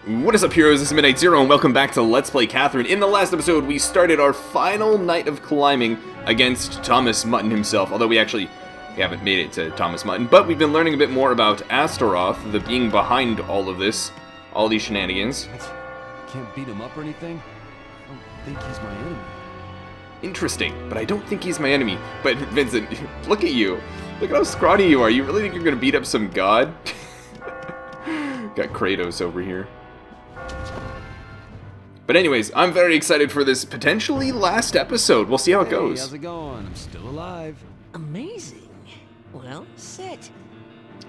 What is up, heroes? This is Midnight Zero, and welcome back to Let's Play Catherine. In the last episode, we started our final night of climbing against Thomas Mutton himself, although we haven't made it to Thomas Mutton, but we've been learning a bit more about Astaroth, the being behind all of this, all these shenanigans. Can't beat him up or anything? I don't think he's my enemy. Interesting, but I don't think he's my enemy. But Vincent, look at you. Look at how scrawny you are. You really think you're gonna beat up some god? Got Kratos over here. But anyways, I'm very excited for this potentially last episode. We'll see how it goes. How's it going? I'm still alive. Amazing. Well, sit.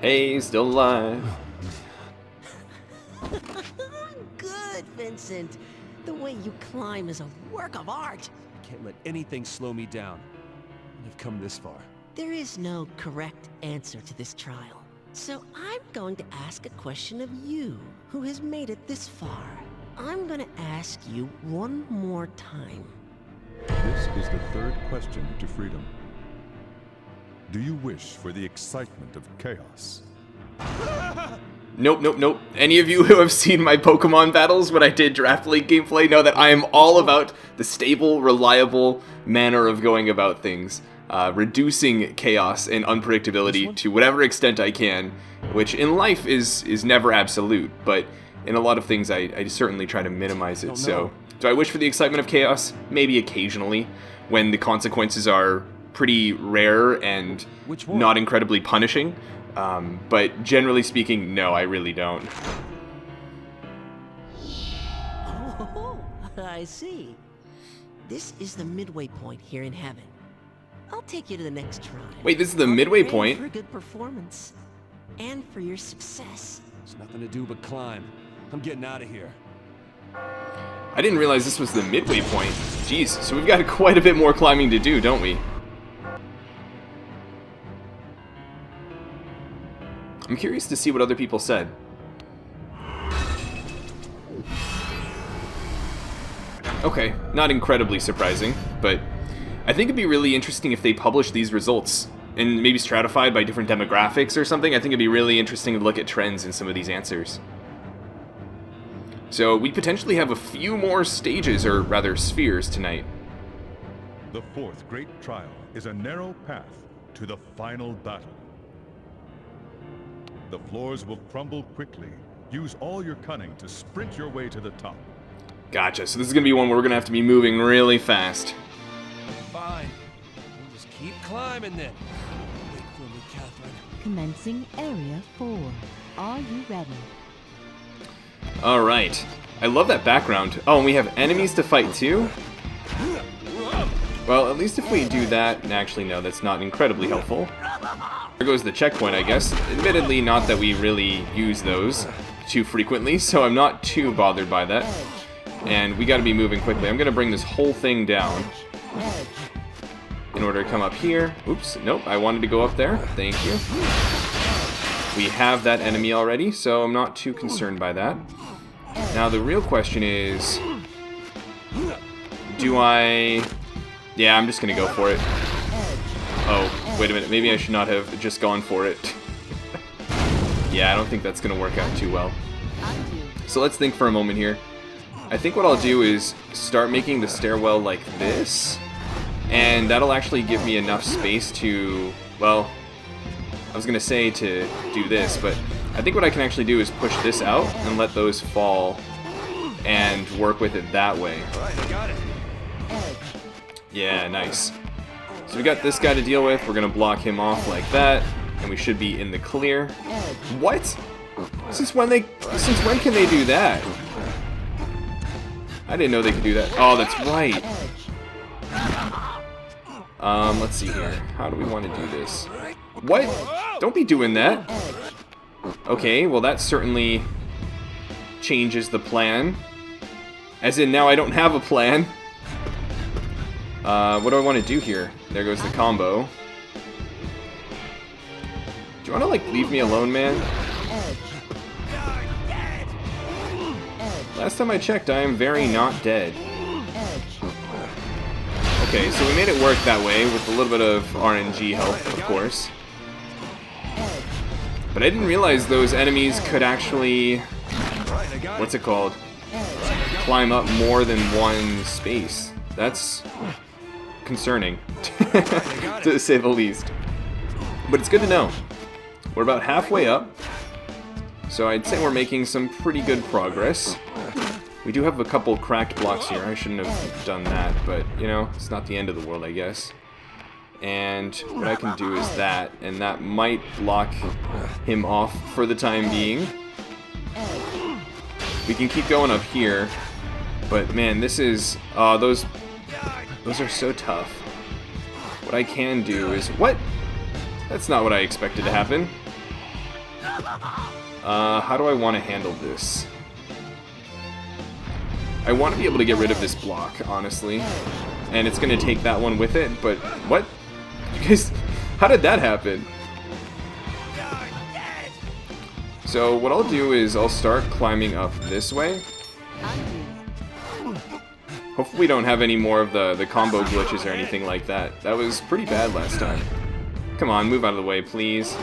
Hey, still alive. Good, Vincent. The way you climb is a work of art. Can't let anything slow me down. I've come this far. There is no correct answer to this trial. So I'm going to ask a question of you, who has made it this far. I'm going to ask you one more time. This is the third question to freedom. Do you wish for the excitement of chaos? Nope. Any of you who have seen my Pokemon battles when I did Draft League gameplay know that I am all about the stable, reliable manner of going about things. Reducing chaos and unpredictability to whatever extent I can, which in life is never absolute, but in a lot of things I certainly try to minimize it. So, do I wish for the excitement of chaos? Maybe occasionally, when the consequences are pretty rare and not incredibly punishing. But generally speaking, no, I really don't. Oh, I see. This is the midway point here in heaven. I'll take you to the next shrine. Wait, this is the midway Pray point? for a good performance. And for your success. There's nothing to do but climb. I'm getting out of here. I didn't realize this was the midway point. Jeez, so we've got quite a bit more climbing to do, don't we? I'm curious to see what other people said. Okay, not incredibly surprising, but I think it'd be really interesting if they published these results and maybe stratified by different demographics or something. I think it'd be really interesting to look at trends in some of these answers. So we potentially have a few more stages, or rather spheres, tonight. The fourth great trial is a narrow path to the final battle. The floors will crumble quickly. Use all your cunning to sprint your way to the top. Gotcha, so this is going to be one where we're going to have to be moving really fast. Fine. We'll just keep climbing then. Wait for me, Catherine. Commencing Area 4. Are you ready? Alright. I love that background. Oh, and we have enemies to fight too? Well, at least if we do that... Actually, no, that's not incredibly helpful. There goes the checkpoint, I guess. Admittedly, not that we really use those too frequently, so I'm not too bothered by that. And we gotta be moving quickly. I'm gonna bring this whole thing down in order to come up here. Oops, nope, I wanted to go up there. Thank you. We have that enemy already, so I'm not too concerned by that. Now the real question is, do I... Yeah, I'm just gonna go for it. Oh, wait a minute, maybe I should not have just gone for it. Yeah, I don't think that's gonna work out too well. So let's think for a moment here. I think what I'll do is start making the stairwell like this, and that'll actually give me enough space to, well, I was gonna say to do this, but I think what I can actually do is push this out and let those fall and work with it that way. Alright, I got it. Yeah, nice. So we got this guy to deal with. We're gonna block him off like that, and we should be in the clear. What? Since when can they do that? I didn't know they could do that. Oh, that's right. Let's see here. How do we want to do this? What? Don't be doing that. Okay, well that certainly changes the plan. As in, now I don't have a plan. What do I want to do here? There goes the combo. Do you want to, like, leave me alone, man? Last time I checked, I am very not dead. Okay, so we made it work that way with a little bit of RNG help, of course. But I didn't realize those enemies could actually what's it called? Climb up more than one space. That's concerning, to say the least. But it's good to know. We're about halfway up, so I'd say we're making some pretty good progress. We do have a couple cracked blocks here. I shouldn't have done that, but, you know, it's not the end of the world, I guess. And what I can do is that, and that might block him off for the time being. We can keep going up here, but man, this is, those are so tough. What I can do is, what? That's not what I expected to happen. How do I want to handle this? I want to be able to get rid of this block, honestly. And it's going to take that one with it, but what? You guys, how did that happen? So what I'll do is I'll start climbing up this way. Hopefully we don't have any more of the combo glitches or anything like that. That was pretty bad last time. Come on, move out of the way, please.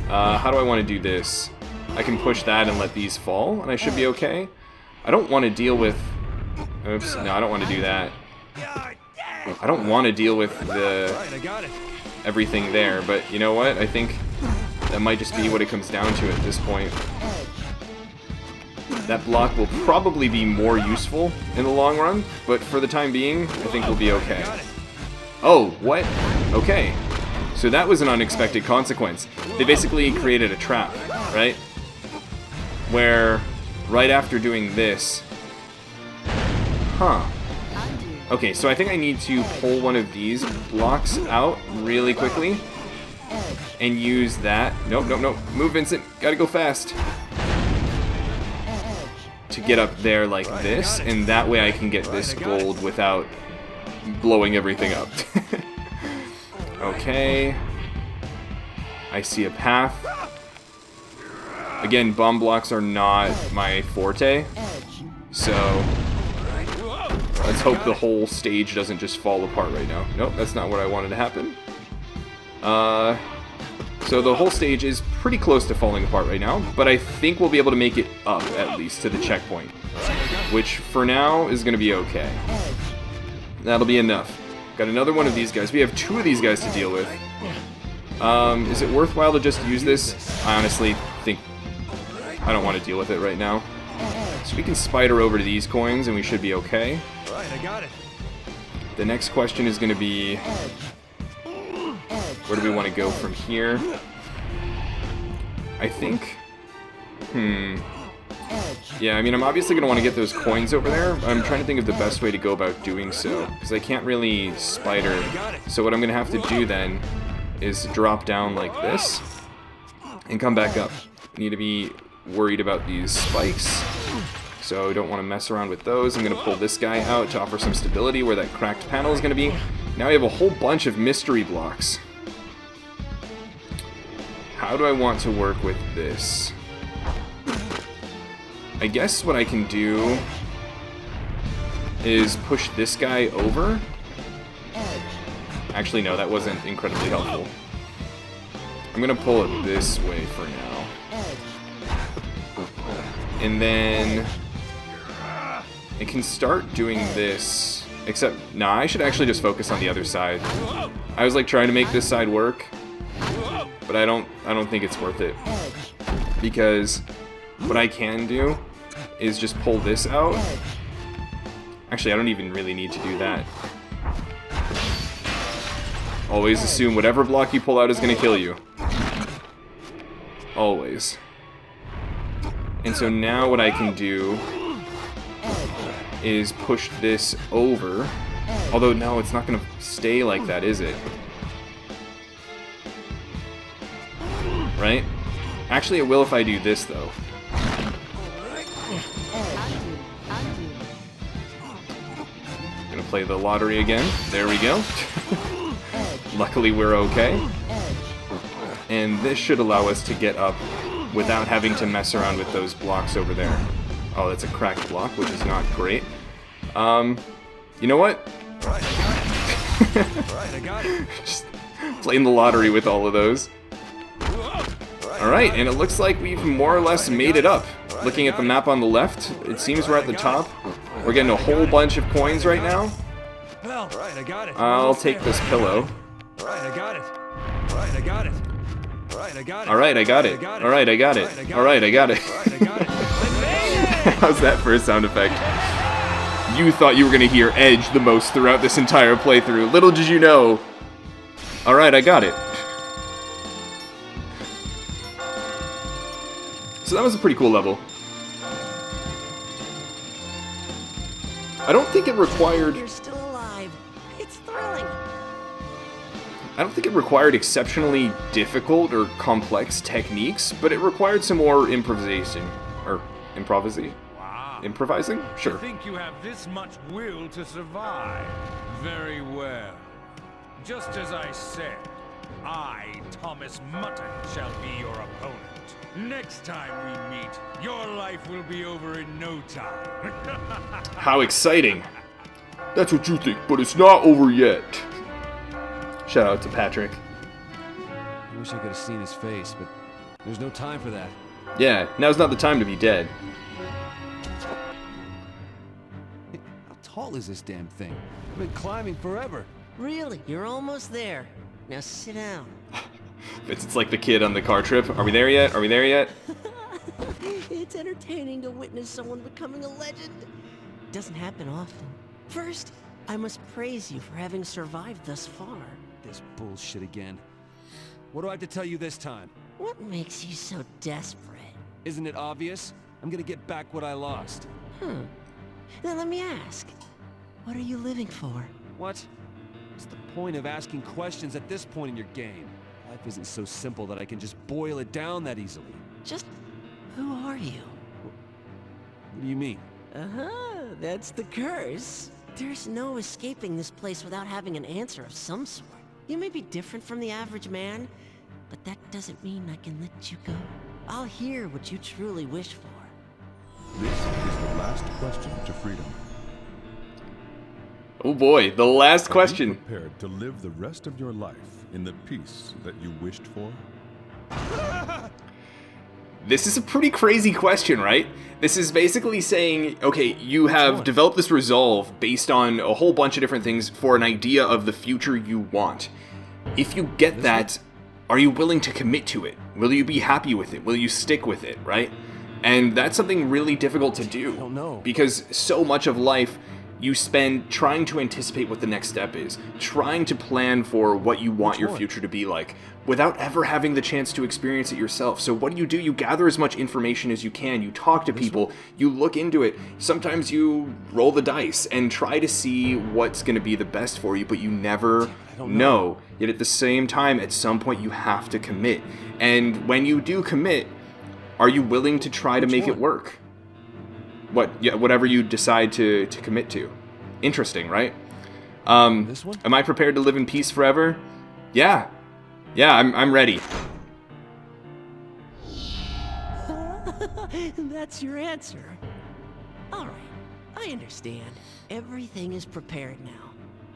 How do I want to do this? I can push that and let these fall, and I should be okay. I don't want to deal with... Oops, no, I don't want to do that. I don't want to deal with everything there, but you know what? I think that might just be what it comes down to at this point. That block will probably be more useful in the long run, but for the time being, I think we'll be okay. Oh, what? Okay. So that was an unexpected consequence. They basically created a trap, right? Where, right after doing this... Huh. Okay, so I think I need to pull one of these blocks out really quickly. And use that... Nope, nope, nope. Move, Vincent. Gotta go fast. To get up there like this, and that way I can get this gold without blowing everything up. Okay. I see a path. Again, bomb blocks are not my forte, so let's hope the whole stage doesn't just fall apart right now. Nope, that's not what I wanted to happen. So the whole stage is pretty close to falling apart right now, but I think we'll be able to make it up, at least, to the checkpoint. Which, for now, is going to be okay. That'll be enough. Got another one of these guys. We have two of these guys to deal with. Is it worthwhile to just use this? I honestly think I don't want to deal with it right now. So we can spider over to these coins, and we should be okay. Right, I got it. The next question is going to be... Where do we want to go from here? I think... Yeah, I mean, I'm obviously going to want to get those coins over there. I'm trying to think of the best way to go about doing so, because I can't really spider. So what I'm going to have to do then is drop down like this and come back up. I need to be worried about these spikes, so I don't want to mess around with those. I'm going to pull this guy out to offer some stability where that cracked panel is going to be. Now we have a whole bunch of mystery blocks. How do I want to work with this? I guess what I can do is push this guy over. Actually, no, that wasn't incredibly helpful. I'm gonna pull it this way for now. And then I can start doing this, except, nah, I should actually just focus on the other side. I was like trying to make this side work, but I don't think it's worth it. Because what I can do is just pull this out. Actually, I don't even really need to do that. Always assume whatever block you pull out is going to kill you. Always. And so now what I can do is push this over. Although, no, it's not going to stay like that, is it? Right? Actually, it will if I do this, though. Gonna play the lottery again. There we go. Luckily, we're okay. And this should allow us to get up without having to mess around with those blocks over there. Oh, that's a cracked block, which is not great. You know what? Right, I got it. Just playing the lottery with all of those. Alright, and it looks like we've more or less made it up. Looking at the map on the left, it seems we're at the top. We're getting a whole bunch of coins right now. Well, right, I got it. I'll take this pillow. Right, I got it. Right, I got it. Right, I got it. Alright, I got it. Alright, I got it. Alright, I got it. Right, I got it. I made it! How's that for a sound effect? You thought you were gonna hear Edge the most throughout this entire playthrough. Little did you know. Alright, I got it. So that was a pretty cool level. I don't think it required... You're still alive. It's thrilling. I don't think it required exceptionally difficult or complex techniques, but it required some more improvisation. Or improvising? Wow. Improvising? Sure. You think you have this much will to survive? Very well. Just as I said, I, Thomas Mutton, shall be your opponent. Next time we meet, your life will be over in no time. How exciting. That's what you think, but it's not over yet. Shout out to Patrick. I wish I could have seen his face, but there's no time for that. Yeah, now's not the time to be dead. Hey, how tall is this damn thing? I've been climbing forever. Really, you're almost there. Now sit down. It's like the kid on the car trip. Are we there yet? Are we there yet? It's entertaining to witness someone becoming a legend. Doesn't happen often. First, I must praise you for having survived thus far. This bullshit again. What do I have to tell you this time? What makes you so desperate? Isn't it obvious? I'm gonna get back what I lost. Now let me ask, what are you living for? What? What's the point of asking questions at this point in your game? Life isn't so simple that I can just boil it down that easily. Just, who are you? What do you mean? That's the curse. There's no escaping this place without having an answer of some sort. You may be different from the average man, but that doesn't mean I can let you go. I'll hear what you truly wish for. This is the last question to freedom. Oh boy, the last Are you question. prepared to live the rest of your life in the peace that you wished for? This is a pretty crazy question, right? This is basically saying, okay, you have developed this resolve based on a whole bunch of different things for an idea of the future you want. If you get that, are you willing to commit to it? Will you be happy with it? Will you stick with it, right? And that's something really difficult to do. I don't know. Because so much of life you spend trying to anticipate what the next step is, trying to plan for what you want your future to be like, without ever having the chance to experience it yourself. So what do? You gather as much information as you can, you talk to people, you look into it, sometimes you roll the dice and try to see what's going to be the best for you, but you never know. Yet at the same time, at some point you have to commit. And when you do commit, are you willing to try to make it work? Whatever you decide to commit to. Interesting, right? This one? Am I prepared to live in peace forever? Yeah. Yeah, I'm ready. That's your answer. Alright, I understand. Everything is prepared now.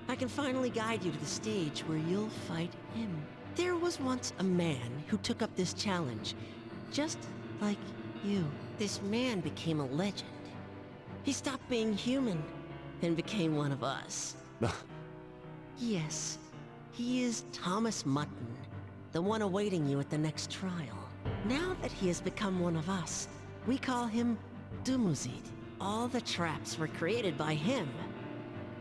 I can finally guide you to the stage where you'll fight him. There was once a man who took up this challenge, just like you. This man became a legend. He stopped being human and became one of us. Yes, he is Thomas Mutton, the one awaiting you at the next trial. Now that he has become one of us, we call him Dumuzid. All the traps were created by him.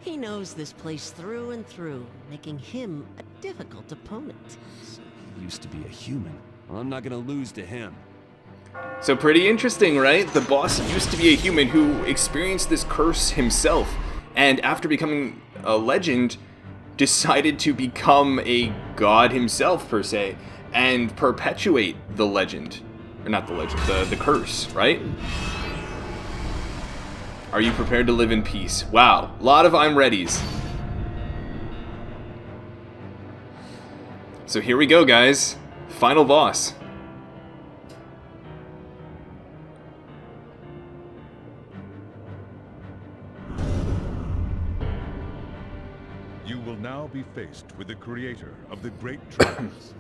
He knows this place through and through, making him a difficult opponent. He used to be a human. Well, I'm not gonna lose to him. So pretty interesting, right? The boss used to be a human who experienced this curse himself, and after becoming a legend, decided to become a god himself, per se, and perpetuate the legend. Or not the legend, the curse, right? Are you prepared to live in peace? Wow, a lot of I'm readies. So here we go, guys. Final boss. You will now be faced with the creator of the great trials.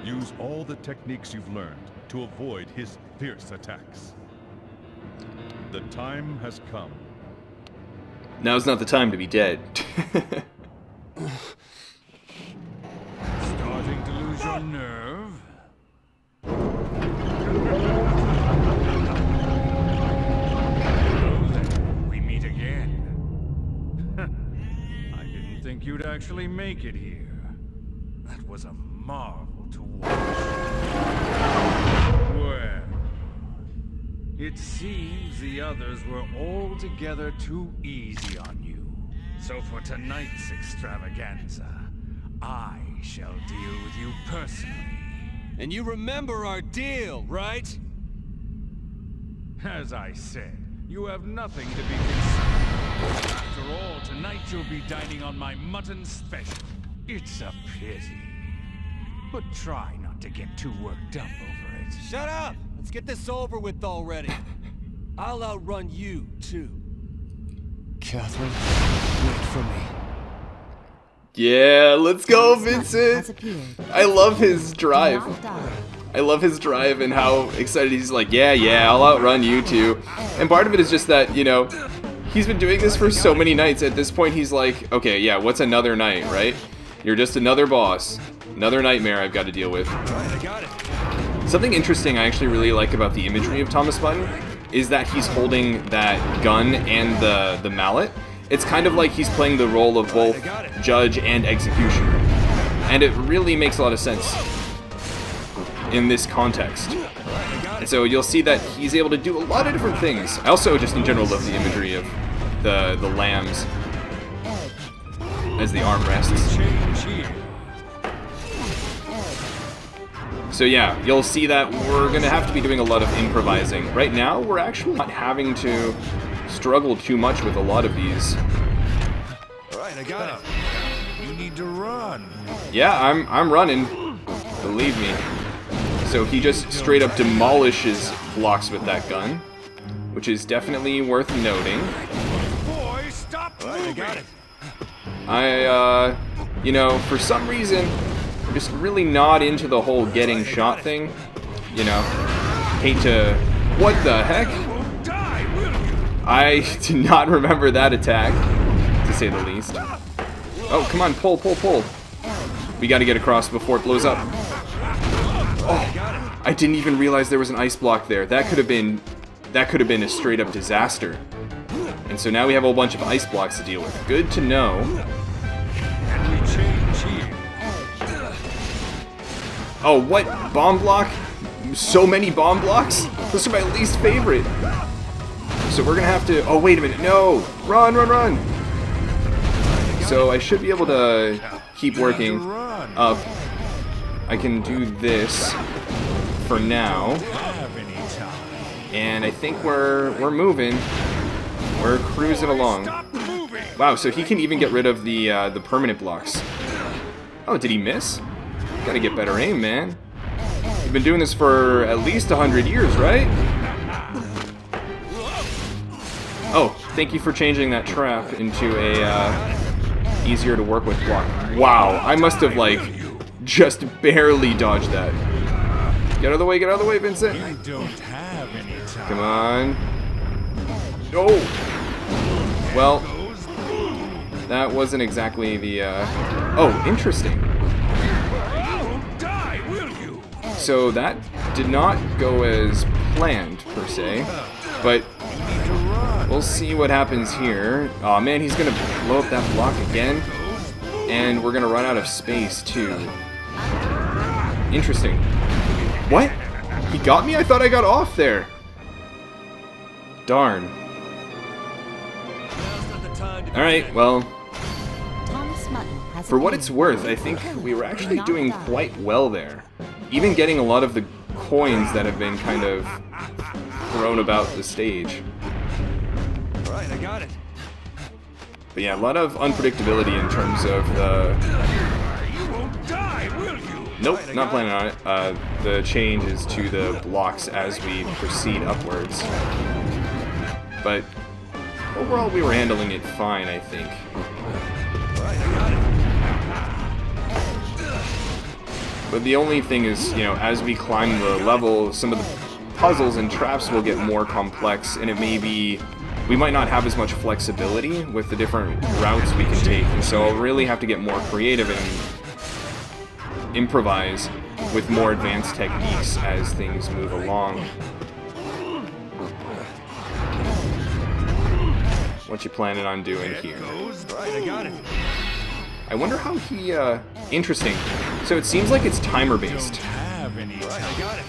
Use all the techniques you've learned to avoid his fierce attacks. The time has come. Now's not the time to be dead. Starting to lose your nerve? Hello there. We meet again. I didn't think you'd actually make it here. That was a marvel to watch. Well, it seems the others were altogether too easy on you. So for tonight's extravaganza, I shall deal with you personally. And you remember our deal, right? As I said, you have nothing to be concerned with. After all, tonight you'll be dining on my mutton special. It's a pity. But try not to get too worked up over it. Shut up! Let's get this over with already. I'll outrun you, too. Catherine, wait for me. Yeah, let's go, Thomas Mutton has Vincent! appeared. I love his Do drive. not die. I love his drive and how excited he's like, yeah, I'll outrun you too. And part of it is just that, you know, he's been doing this for so many nights. At this point, he's like, okay, yeah, what's another night, right? You're just another boss. Another nightmare I've got to deal with. I got it. Something interesting I actually really like about the imagery of Thomas Mutton is that he's holding that gun and the mallet. It's kind of like he's playing the role of both judge and executioner. And it really makes a lot of sense in this context. And so you'll see that he's able to do a lot of different things. I also just in general love the imagery of the lambs as the armrests. Change here. So yeah, you'll see that we're gonna have to be doing a lot of improvising. Right now, we're actually not having to struggle too much with a lot of these. Alright, I got it. You need to run. Yeah, I'm running. Believe me. So he just straight up demolishes blocks with that gun, which is definitely worth noting. Boy, stop moving. I got it. You know, for some reason, I'm just really not into the whole getting shot thing. You know, hate to... What the heck? Won't die, will you? I did not remember that attack, to say the least. Oh, come on, pull. We gotta get across before it blows up. Oh, I didn't even realize there was an ice block there. That could have been a straight up disaster. And so now we have a whole bunch of ice blocks to deal with. Good to know. And we change here. Oh, what? Bomb block? So many bomb blocks? Those are my least favorite. So we're gonna have to... Oh, wait a minute. No! Run! So I should be able to keep working up. I can do this for now. Have any time. And I think we're moving. We're cruising along. Stop moving. Wow, so he can even get rid of the permanent blocks. Oh, did he miss? Gotta get better aim, man. You've been doing this for at least 100 years, right? Oh, thank you for changing that trap into a easier to work with block. Wow, I must have like just barely dodged that. Get out of the way, Vincent. I don't have any time. Come on. No. Well, that wasn't exactly the, Oh, interesting. You won't die, will you? So that did not go as planned, per se. But we'll see what happens here. Aw, man, he's gonna blow up that block again. And we're gonna run out of space, too. Interesting. What? He got me? I thought I got off there. Darn. Alright, well, Thomas Mutton has for what it's appeared. worth, I think we were actually doing quite well there. Even getting a lot of the coins that have been kind of thrown about the stage. Alright, I got it. But yeah, a lot of unpredictability in terms of the... You won't die, will you? Nope, not planning on it. The change is to the blocks as we proceed upwards. But overall, we were handling it fine, I think. Alright, I got it. But the only thing is, you know, as we climb the level, some of the puzzles and traps will get more complex, and it may be... we might not have as much flexibility with the different routes we can take, and so I'll really have to get more creative and improvise with more advanced techniques as things move along. What you planning on doing here? Right, I got it. I wonder how he, interesting. So it seems like it's timer-based. Have any time. I got it.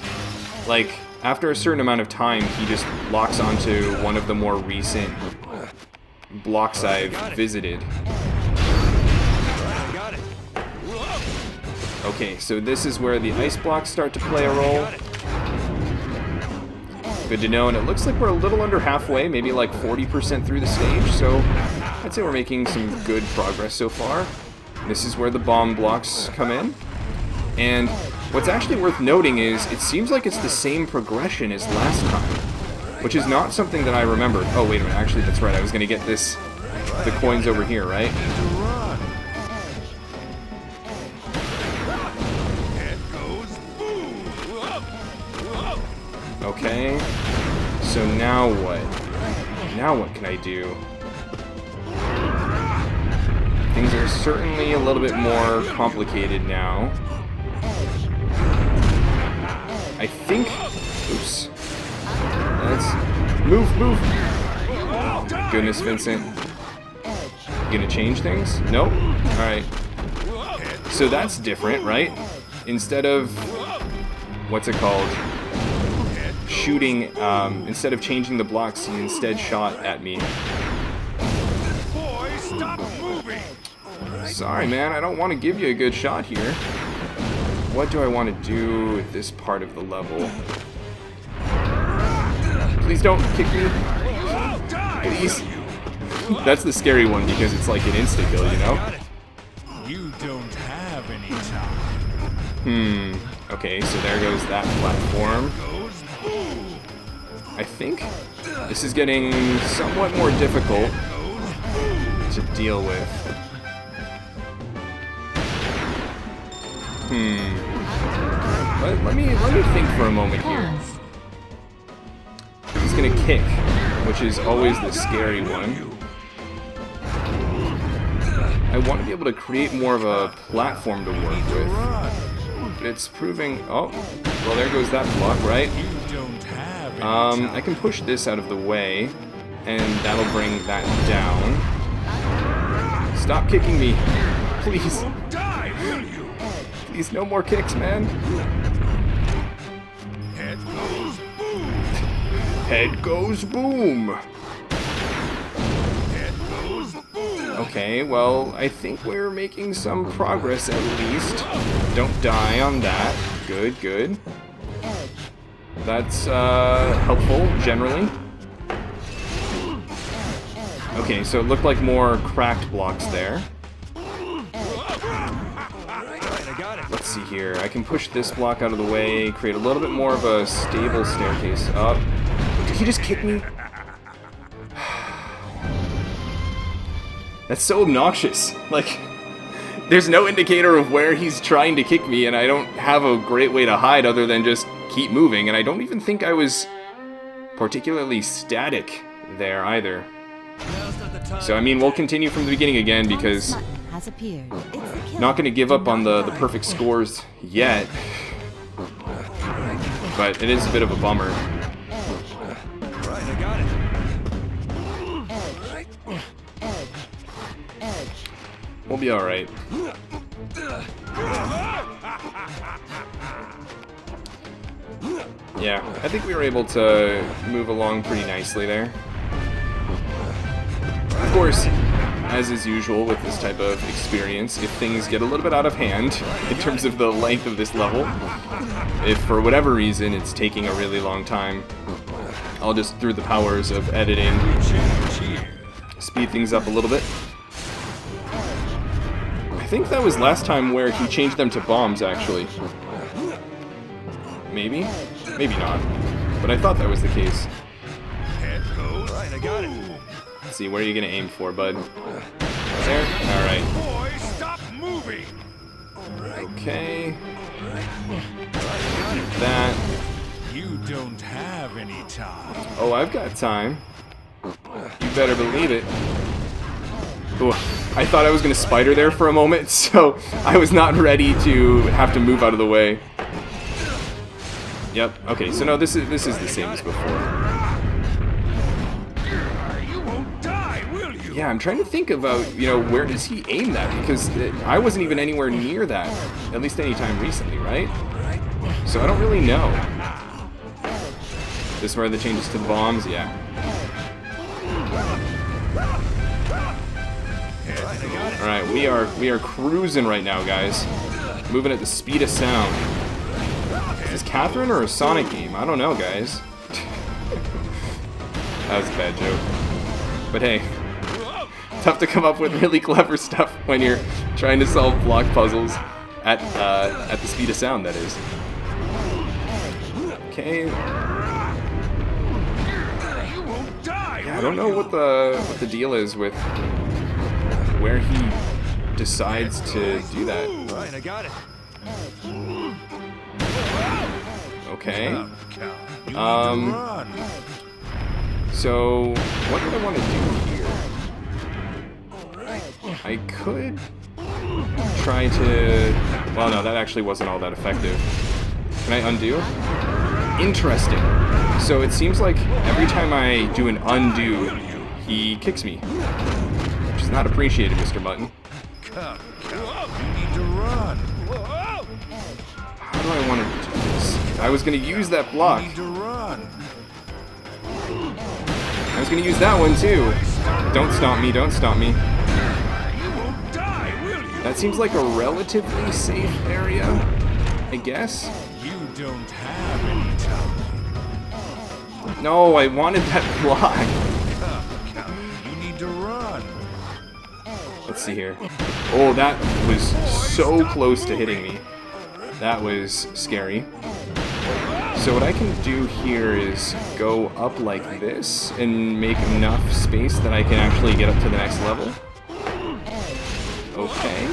Like, after a certain amount of time, he just locks onto one of the more recent blocks I've visited. I got it. Okay, so this is where the ice blocks start to play a role. Good to know, and it looks like we're a little under halfway, maybe like 40% through the stage, so I'd say we're making some good progress so far. This is where the bomb blocks come in. And what's actually worth noting is it seems like it's the same progression as last time, which is not something that I remembered. Oh, wait a minute, actually that's right, I was going to get the coins over here, right? Okay, so now what? Now what can I do? Things are certainly a little bit more complicated now. I think... oops. Let's... move! Goodness, Vincent. You gonna change things? Nope. Alright. So that's different, right? Instead of... what's it called? Shooting, instead of changing the blocks, he instead shot at me. Boy, stop moving. Sorry, man, I don't want to give you a good shot here. What do I want to do with this part of the level? Please don't kick me. Please. That's the scary one because it's like an insta-kill, you know? You don't have any time. Okay, so there goes that platform. I think this is getting somewhat more difficult to deal with. Let me think for a moment here. He's gonna kick, which is always the scary one. I want to be able to create more of a platform to work with. But it's proving... oh, well there goes that block, right? I can push this out of the way, and that'll bring that down. Stop kicking me, please. Please, no more kicks, man. Head goes boom. Okay, well, I think we're making some progress at least. Don't die on that. Good, good. That's helpful, generally. Okay, so it looked like more cracked blocks there. Let's see here. I can push this block out of the way, create a little bit more of a stable staircase up. Did he just kick me? That's so obnoxious. Like, there's no indicator of where he's trying to kick me, and I don't have a great way to hide other than just keep moving, and I don't even think I was particularly static there either. So, I mean, we'll continue from the beginning again because not going to give up on the perfect scores yet, but it is a bit of a bummer. We'll be alright. Yeah, I think we were able to move along pretty nicely there. Of course, as is usual with this type of experience, if things get a little bit out of hand in terms of the length of this level, if for whatever reason it's taking a really long time, I'll just, through the powers of editing, speed things up a little bit. I think that was last time where he changed them to bombs, actually. Maybe? Maybe not. But I thought that was the case. Right, I got it. Let's see, where are you gonna aim for, bud? There? Alright. Boy, stop moving. Okay. That. You don't have any time. Oh, I've got time. You better believe it. Ooh, I thought I was gonna spider there for a moment, so I was not ready to have to move out of the way. Yep. Okay. So no, this is the same as before. Yeah, I'm trying to think about, where does he aim that? Because I wasn't even anywhere near that, at least any time recently, right? So I don't really know. This is where the changes to the bombs, yeah. Alright, we are cruising right now, guys. Moving at the speed of sound. Is this Catherine or a Sonic game? I don't know, guys. That was a bad joke. But hey. Tough to come up with really clever stuff when you're trying to solve block puzzles at the speed of sound, that is. Okay. Yeah, I don't know what the deal is with where he decides to do that. Right, I got it. Okay. So what do I want to do here? I could try to... Well, no, that actually wasn't all that effective. Can I undo? Interesting. So it seems like every time I do an undo, he kicks me. Which is not appreciated, Mr. Mutton. Come, you need to run. How do I want to do this? I was going to use that block. You need to run. I was going to use that one, too. Don't stomp me, don't stomp me. That seems like a relatively safe area, I guess. You don't have any time. No, I wanted that block. Come, you need to run. Let's see here. Oh, that was so close to hitting me. That was scary. So what I can do here is go up like this and make enough space that I can actually get up to the next level. Okay.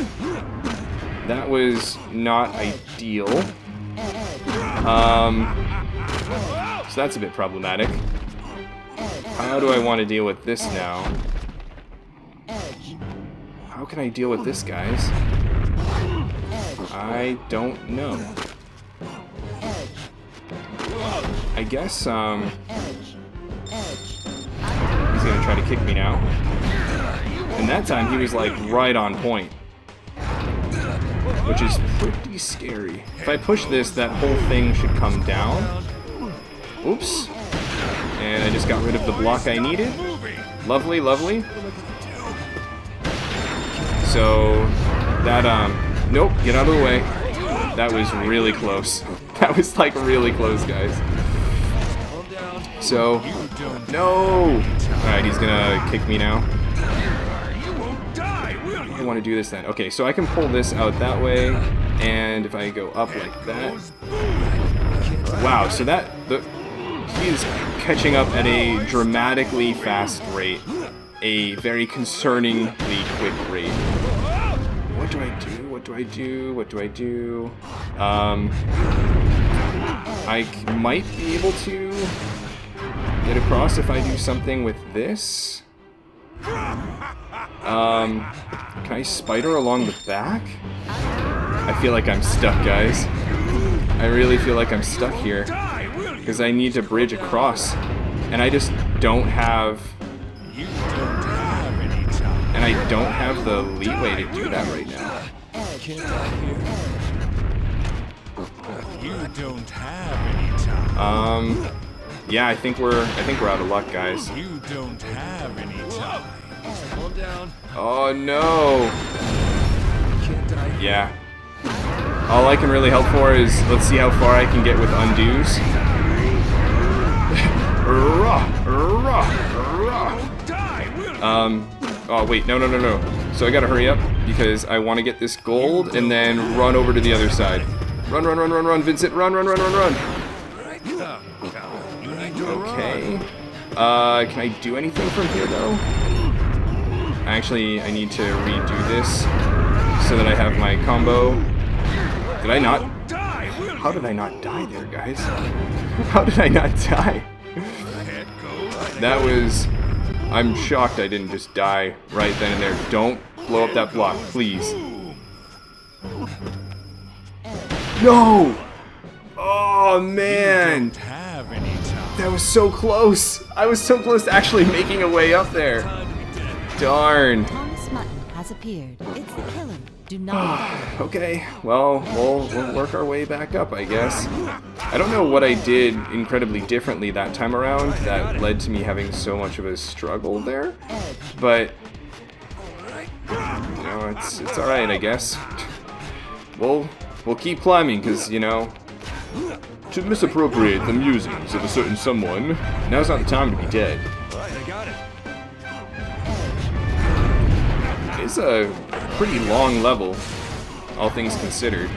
That was not ideal. So that's a bit problematic. How do I want to deal with this now? How can I deal with this, guys? I don't know. I guess, he's gonna try to kick me now. And that time he was like right on point. Which is pretty scary. If I push this, that whole thing should come down. Oops. And I just got rid of the block I needed. Lovely, lovely. So, that, nope, get out of the way. That was really close. That was like really close, guys. So, no! Alright, he's gonna kick me now. I want to do this then. Okay, so I can pull this out that way, and if I go up like that... Wow, so he is catching up at a dramatically fast rate. A very concerningly quick rate. What do I do? What do I do? What do I do? I might be able to get across if I do something with this. Can I spider along the back? I feel like I'm stuck, guys. I really feel like I'm stuck here. Because I need to bridge across. And I just don't have... And I don't have the leeway to do that right now. You don't have any time. Yeah, I think we're out of luck, guys. You don't have any time. Calm down. Oh no. Can't die. Yeah. All I can really help for is let's see how far I can get with undos. Oh wait, no. So I gotta hurry up because I want to get this gold and then run over to the other side. Run, Vincent, run. Okay. Can I do anything from here though? Actually, I need to redo this so that I have my combo. Did I not? How did I not die there, guys? How did I not die? That was... I'm shocked I didn't just die right then and there. Don't blow up that block, please. No! Oh, man! That was so close! I was so close to actually making a way up there. Darn. Thomas Mutton has appeared. It's the killer. Do not die. Okay, well, we'll work our way back up, I guess. I don't know what I did incredibly differently that time around that led to me having so much of a struggle there, but you know, it's alright, I guess. We'll keep climbing, because, you know, to misappropriate the musings of a certain someone, now's not the time to be dead. It's a pretty long level, all things considered.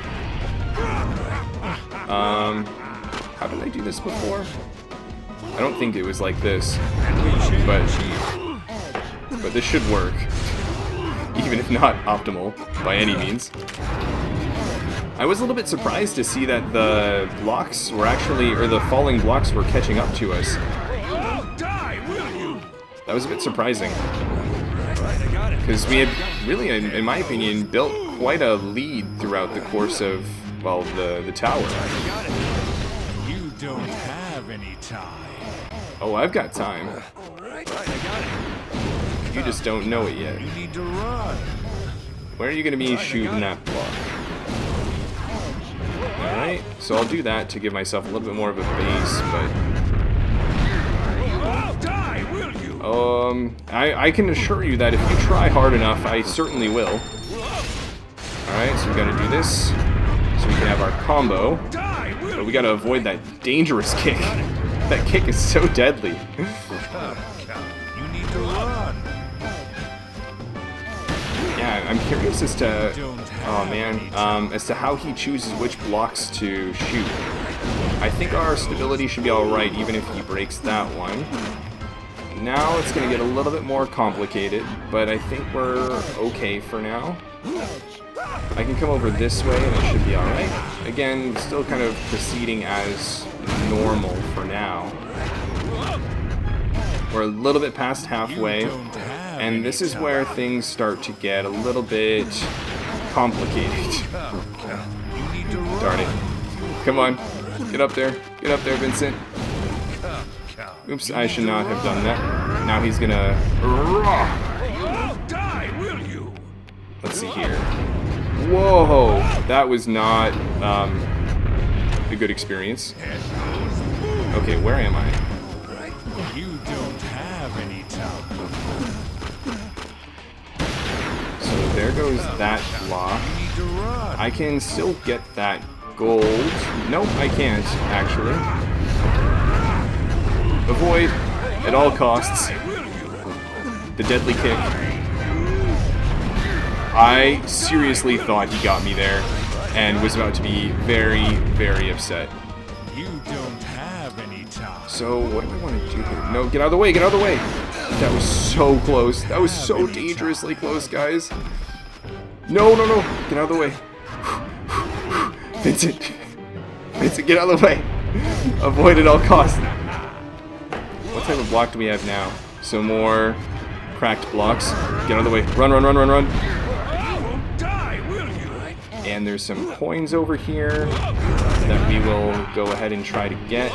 How did I do this before? I don't think it was like this, but this should work, even if not optimal by any means. I was a little bit surprised to see that the blocks were actually, or the falling blocks were catching up to us. That was a bit surprising. Because we had really, in my opinion, built quite a lead throughout the course of, well, the tower. You don't have any time. Oh, I've got time. You just don't know it yet. You need to run. Where are you going to be shooting that block? Alright, so I'll do that to give myself a little bit more of a base, but... I can assure you that if you try hard enough, I certainly will. Alright, so we gotta do this, so we can have our combo. But we gotta avoid that dangerous kick. That kick is so deadly. You need to run. Yeah, I'm curious as to... Oh man, as to how he chooses which blocks to shoot. I think our stability should be alright even if he breaks that one. Now it's going to get a little bit more complicated, but I think we're okay for now. I can come over this way and it should be alright. Again, still kind of proceeding as normal for now. We're a little bit past halfway, and this is where things start to get a little bit complicated. Darn it. Come on. Get up there. Get up there, Vincent. Oops, I should not have done that. Now he's gonna... Let's see here. Whoa! That was not a good experience. Okay, where am I? You don't have any time. So there goes that block. I can still get that gold. Nope, I can't, actually. Avoid at all costs the deadly kick. I seriously thought he got me there and was about to be very, very upset. You don't have any time. So what do I want to do here? No, get out of the way, get out of the way! That was so close. That was so dangerously close, guys. No, no, no! Get out of the way. Vincent! Vincent, get out of the way! Avoid at all costs. What type of block do we have now? Some more cracked blocks. Get out of the way. Run, run, run, run, run. And there's some coins over here that we will go ahead and try to get.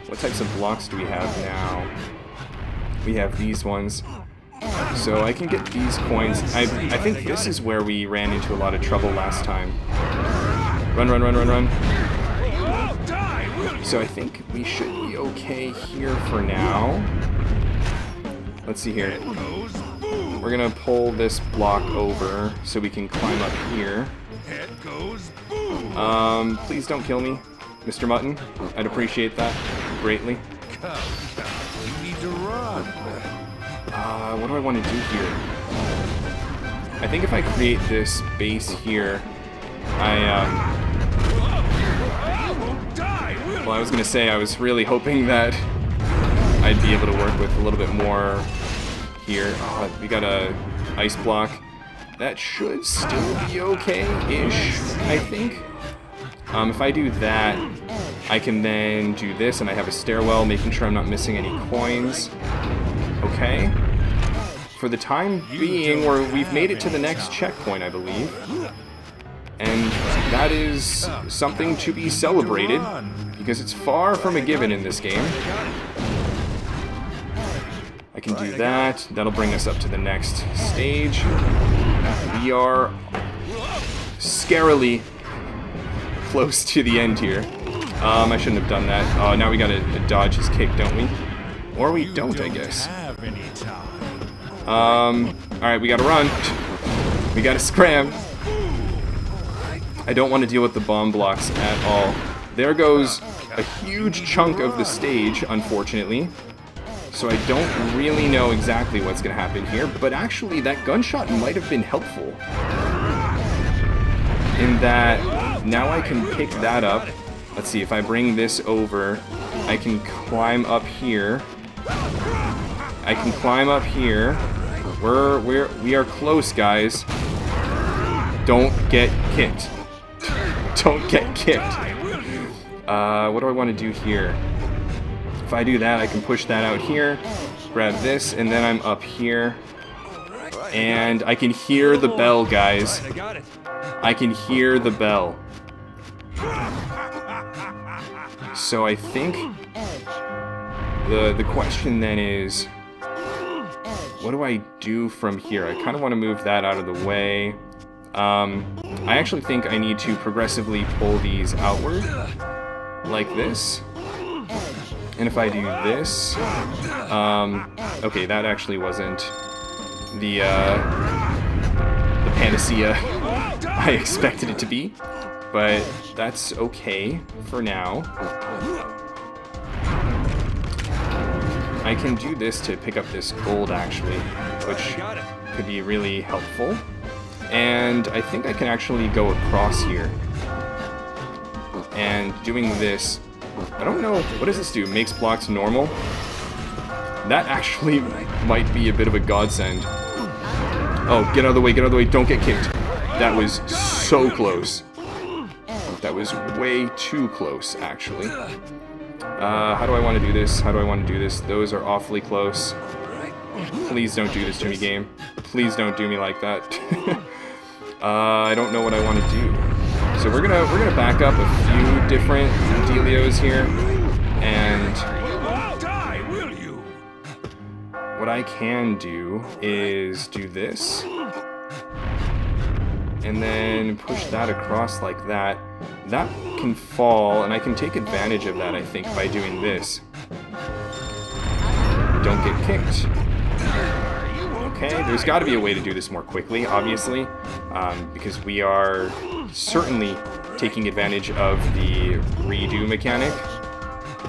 What types of blocks do we have now? We have these ones. So I can get these coins. I think this is where we ran into a lot of trouble last time. Run, run, run, run, run. So I think we should be okay here for now. Let's see here. We're gonna pull this block over so we can climb up here. Please don't kill me, Mr. Mutton. I'd appreciate that greatly. You need to run. What do I want to do here? I think if I create this base here, well, I was gonna say I was really hoping that I'd be able to work with a little bit more here. Oh, we got a ice block. That should still be okay-ish, I think. If I do that, I can then do this, and I have a stairwell, making sure I'm not missing any coins. Okay. For the time being, we've made it to the next checkpoint, I believe. And that is something to be celebrated, because it's far from a given in this game. I can do that. That'll bring us up to the next stage. We are scarily close to the end here. I shouldn't have done that. Oh, now we gotta dodge his kick, don't we? Or we don't, I guess. Alright, we gotta run. We gotta scram. I don't want to deal with the bomb blocks at all. There goes a huge chunk of the stage, unfortunately. So I don't really know exactly what's gonna happen here, but actually that gunshot might have been helpful. In that, now I can pick that up. Let's see, if I bring this over, I can climb up here. I can climb up here. We are close, guys. Don't get kicked. Don't get kicked. What do I want to do here? If I do that, I can push that out here, grab this, and then I'm up here. And I can hear the bell, guys. I can hear the bell. So I think the question then is, what do I do from here? I kind of want to move that out of the way. I actually think I need to progressively pull these outward, like this. And if I do this, okay, that actually wasn't the panacea I expected it to be, but that's okay for now. I can do this to pick up this gold, actually, which could be really helpful. And I think I can actually go across here. And doing this, I don't know, what does this do? Makes blocks normal? That actually might be a bit of a godsend. Oh, get out of the way, get out of the way, don't get kicked. That was so close. That was way too close, actually. How do I want to do this? How do I want to do this? Those are awfully close. Please don't do this to me, game. Please don't do me like that. I don't know what I want to do. So we're gonna back up a few different dealios here, and what I can do is do this, and then push that across like that. That can fall, and I can take advantage of that, I think, by doing this. Don't get kicked. Okay, there's got to be a way to do this more quickly, obviously, because we are certainly taking advantage of the redo mechanic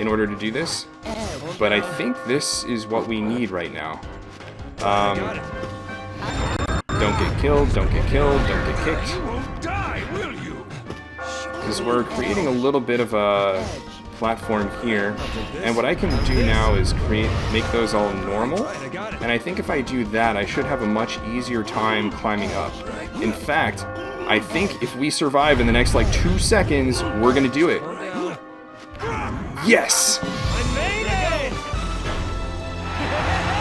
in order to do this. But I think this is what we need right now. Don't get killed, don't get killed, don't get kicked. Because we're creating a little bit of a platform here, and what I can do now is make those all normal, and I think if I do that, I should have a much easier time climbing up. In fact, I think if we survive in the next like 2 seconds, we're gonna do it. Yes!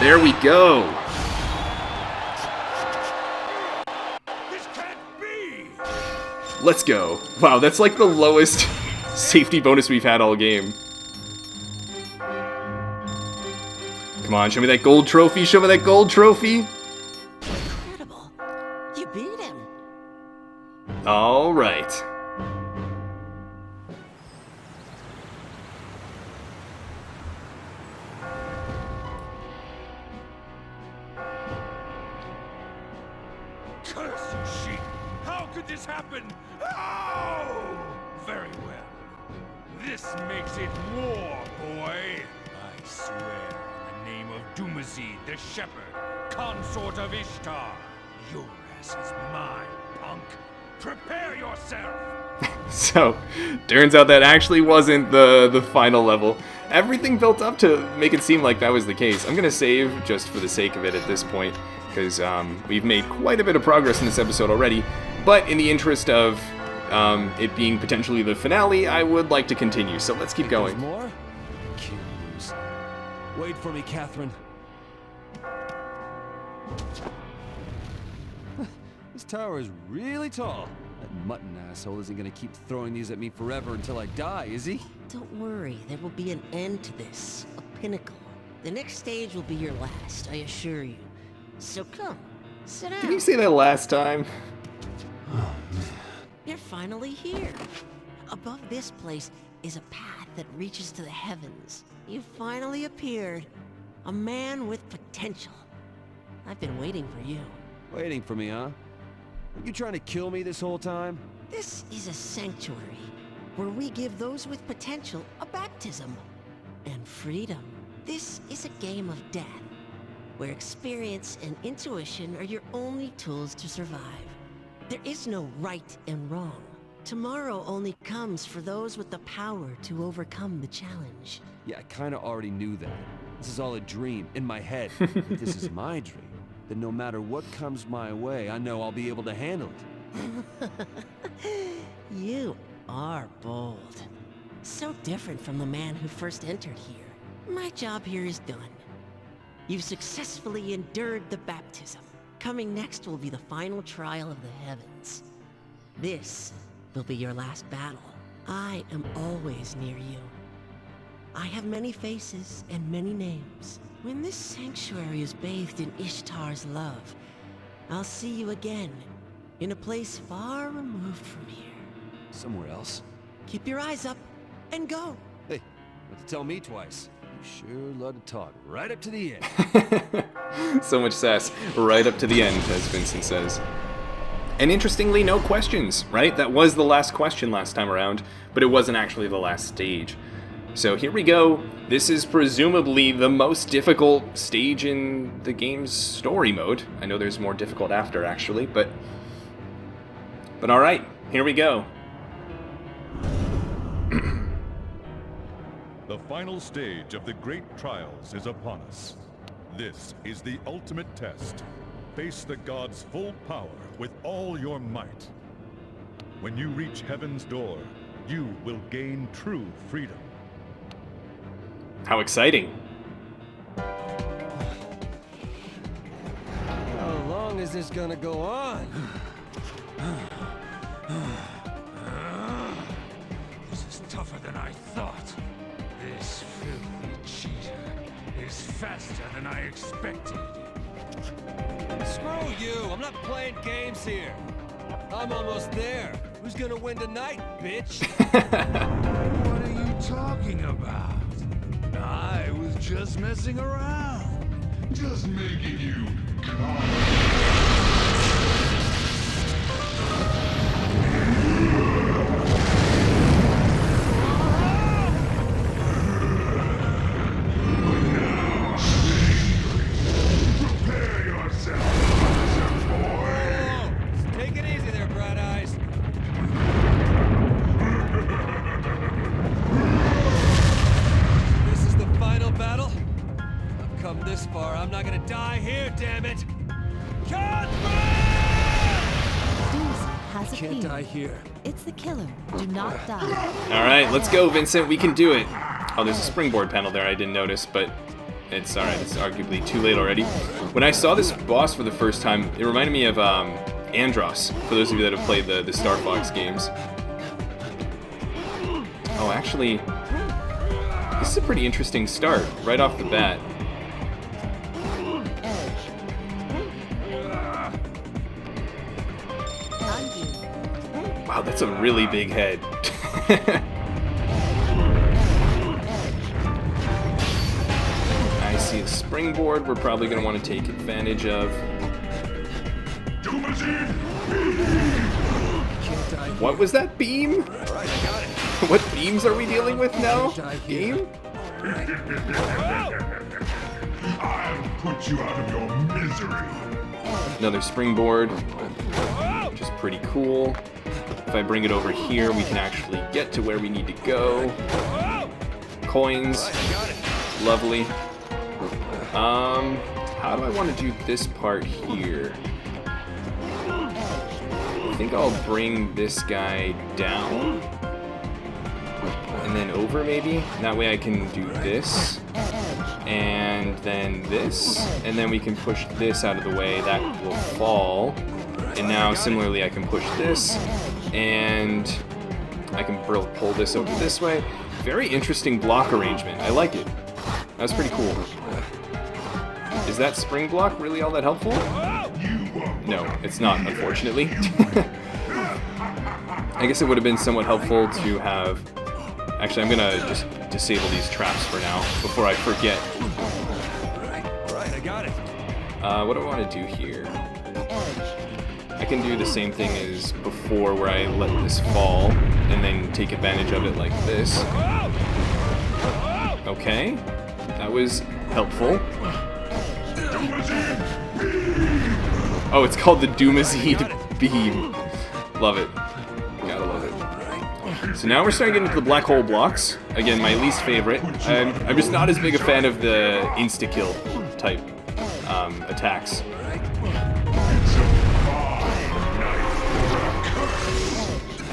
There we go! Let's go. Wow, that's like the lowest safety bonus we've had all game. Come on, show me that gold trophy, show me that gold trophy! Incredible. You beat him. Alright. Curse you, sheep! How could this happen? Oh! Very well. This makes it war, boy. I swear on the name of Dumazid, the shepherd, consort of Ishtar. Your ass is mine, punk. Prepare yourself! So, turns out that actually wasn't the final level. Everything built up to make it seem like that was the case. I'm gonna save just for the sake of it at this point, because we've made quite a bit of progress in this episode already. But in the interest of it being potentially the finale, I would like to continue. So let's keep There's going. more? Can't lose. Wait for me, Catherine. This tower is really tall. That mutton asshole isn't gonna keep throwing these at me forever until I die, is he? Don't worry, there will be an end to this. A pinnacle. The next stage will be your last, I assure you. So come, sit down. Did you say that last time? You're finally here. Above this place is a path that reaches to the heavens. You finally appeared. A man with potential. I've been waiting for you. Waiting for me, huh? Were you trying to kill me this whole time? This is a sanctuary where we give those with potential a baptism and freedom. This is a game of death where experience and intuition are your only tools to survive. There is no right and wrong. Tomorrow only comes for those with the power to overcome the challenge. Yeah, I kinda already knew that. This is all a dream, in my head. If this is my dream, then no matter what comes my way, I know I'll be able to handle it. You are bold. So different from the man who first entered here. My job here is done. You've successfully endured the baptism. Coming next will be the final trial of the heavens. This will be your last battle. I am always near you. I have many faces and many names. When this sanctuary is bathed in Ishtar's love, I'll see you again, in a place far removed from here. Somewhere else? Keep your eyes up, and go! Hey, don't have to tell me twice. You sure love to talk right up to the end. So much sass, right up to the end, as Vincent says. And interestingly, no questions, right? That was the last question last time around, but it wasn't actually the last stage. So here we go. This is presumably the most difficult stage in the game's story mode. I know there's more difficult after, actually, but alright, here we go. The final stage of the great trials is upon us. This is the ultimate test. Face the gods' full power with all your might. When you reach heaven's door, you will gain true freedom. How exciting. How long is this gonna go on? This is tougher than I thought. This filthy cheater is faster than I expected. Screw you! I'm not playing games here. I'm almost there. Who's gonna win tonight, bitch? What are you talking about? I was just messing around. Just making you come. I'm not gonna die here, damn it! Catherine! Has Can't appeared. die here. It's the killer. Do not die. Alright, let's go, Vincent. We can do it. Oh, there's a springboard panel there I didn't notice, but it's alright. It's arguably too late already. When I saw this boss for the first time, it reminded me of Andros, for those of you that have played the Star Fox games. Oh, actually, this is a pretty interesting start, right off the bat. Wow, that's a really big head. I see a springboard we're probably going to want to take advantage of. What was that beam? Alright, I got it. What beams are we dealing with now? Game? I'll put you out of your misery. Another springboard, which is pretty cool. If I bring it over here, we can actually get to where we need to go. Coins. Lovely. How do I want to do this part here? think I'll bring this guy down. And then over, maybe? That way I can do this. And then this. And then we can push this out of the way. That will fall. And now, similarly, I can push this. And I can pull this over this way. Very interesting block arrangement. I like it. That's pretty cool. Is that spring block really all that helpful? No, it's not, unfortunately. I guess it would have been somewhat helpful to have... Actually, I'm gonna just disable these traps for now, before I forget. Alright, I got it. What do I want to do here? I can do the same thing as before, where I let this fall, and then take advantage of it like this. Okay, that was helpful. Oh, it's called the Doomazine Beam. Love it. Gotta love it. So now we're starting to get into the black hole blocks. Again, my least favorite. I'm just not as big a fan of the insta-kill type attacks.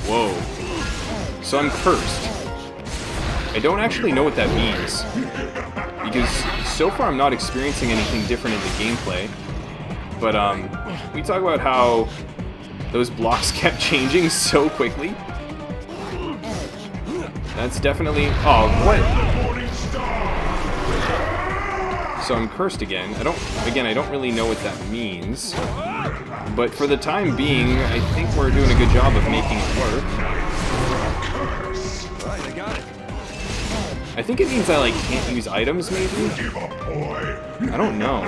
Whoa. So I'm cursed. I don't actually know what that means. Because so far I'm not experiencing anything different in the gameplay. But we talk about how those blocks kept changing so quickly. That's definitely... Oh, what? So I'm cursed again. I don't really know what that means. But for the time being, I think we're doing a good job of making it work. Right, I got it. I think it means I, like, can't use items, maybe? I don't know.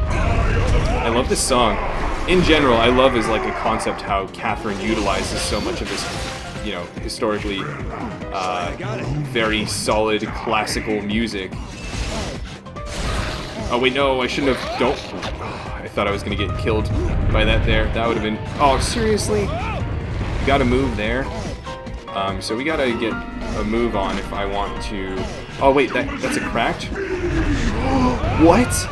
I love this song. In general, I love as, like, a concept how Catherine utilizes so much of this, you know, historically very solid classical music. Oh, wait, no, I shouldn't have... Don't... I thought I was going to get killed by that there. That would have been... Oh, seriously? You gotta move there. So we gotta get a move on if I want to... Oh, wait, that's a cracked? What?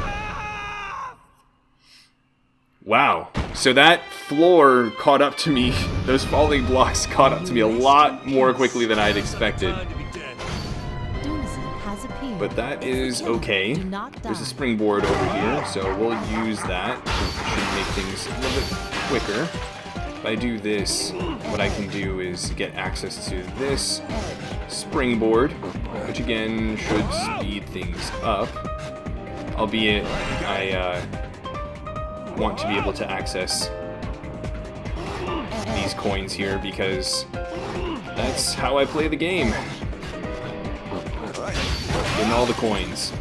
Wow. So that floor caught up to me. Those falling blocks caught up to me a lot more quickly than I'd expected. But that is okay. There's a springboard over here, so we'll use that. It should make things a little bit quicker. If I do this, what I can do is get access to this springboard, which again should speed things up. Albeit, I want to be able to access these coins here because that's how I play the game. Getting all the coins.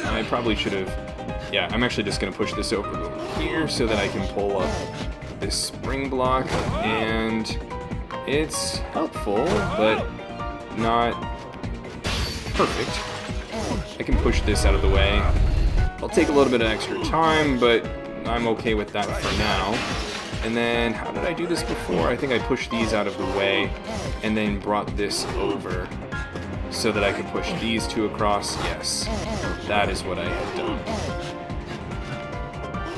I probably should have... Yeah, I'm actually just going to push this over here so that I can pull up this spring block, and it's helpful, but not perfect. I can push this out of the way. I'll take a little bit of extra time, but I'm okay with that for now. And then, how did I do this before? I think I pushed these out of the way and then brought this over so that I could push these two across. Yes, that is what I had done.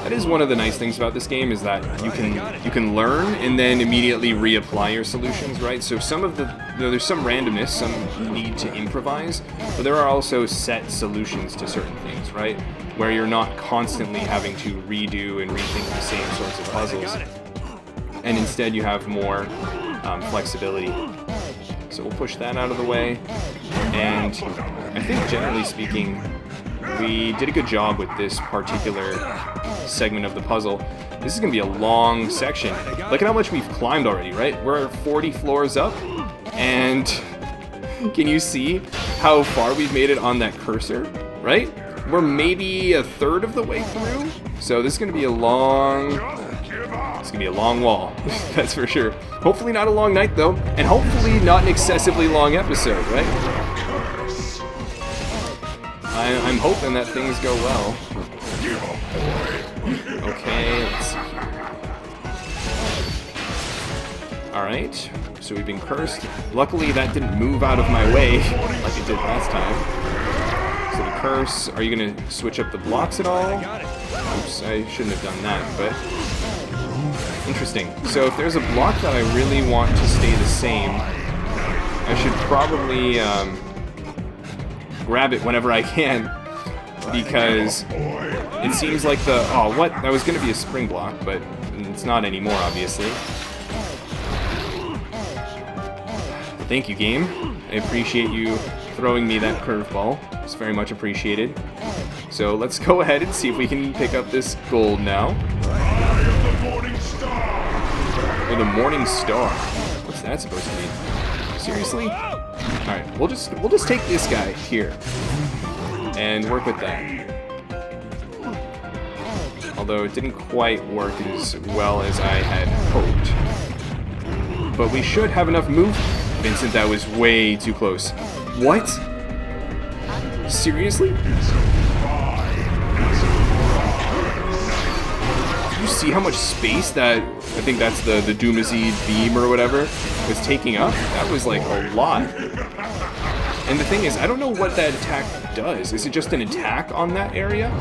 That is one of the nice things about this game, is that you can learn and then immediately reapply your solutions, right? So some of the, you know, there's some randomness, some need to improvise, but there are also set solutions to certain things, right? Where you're not constantly having to redo and rethink the same sorts of puzzles, and instead you have more flexibility. So we'll push that out of the way, and I think generally speaking, we did a good job with this particular segment of the puzzle. This is going to be a long section. Look at how much we've climbed already, right? We're 40 floors up, and can you see how far we've made it on that cursor, right? We're maybe a third of the way through, so this is going to be a long... It's going to be a long wall, that's for sure. Hopefully not a long night, though, and hopefully not an excessively long episode, right? I'm hoping that things go well. Okay, let's see here. Alright, so we've been cursed. Luckily, that didn't move out of my way like it did last time. So the curse. Are you gonna switch up the blocks at all? I got it. Oops, I shouldn't have done that, but interesting. So if there's a block that I really want to stay the same, I should probably grab it whenever I can, because it seems like the... Oh, what? That was going to be a spring block, but it's not anymore, obviously. Thank you, game. I appreciate you throwing me that curveball. It's very much appreciated. So let's go ahead and see if we can pick up this gold now. Or the Morning Star. What's that supposed to be? Seriously? Alright, we'll just take this guy here and work with that. Although it didn't quite work as well as I had hoped. But we should have enough move. Vincent, that was way too close. What? Seriously? Do you see how much space that, I think that's the Doomazid beam or whatever, was taking up? That was like a lot. And the thing is, I don't know what that attack does. Is it just an attack on that area?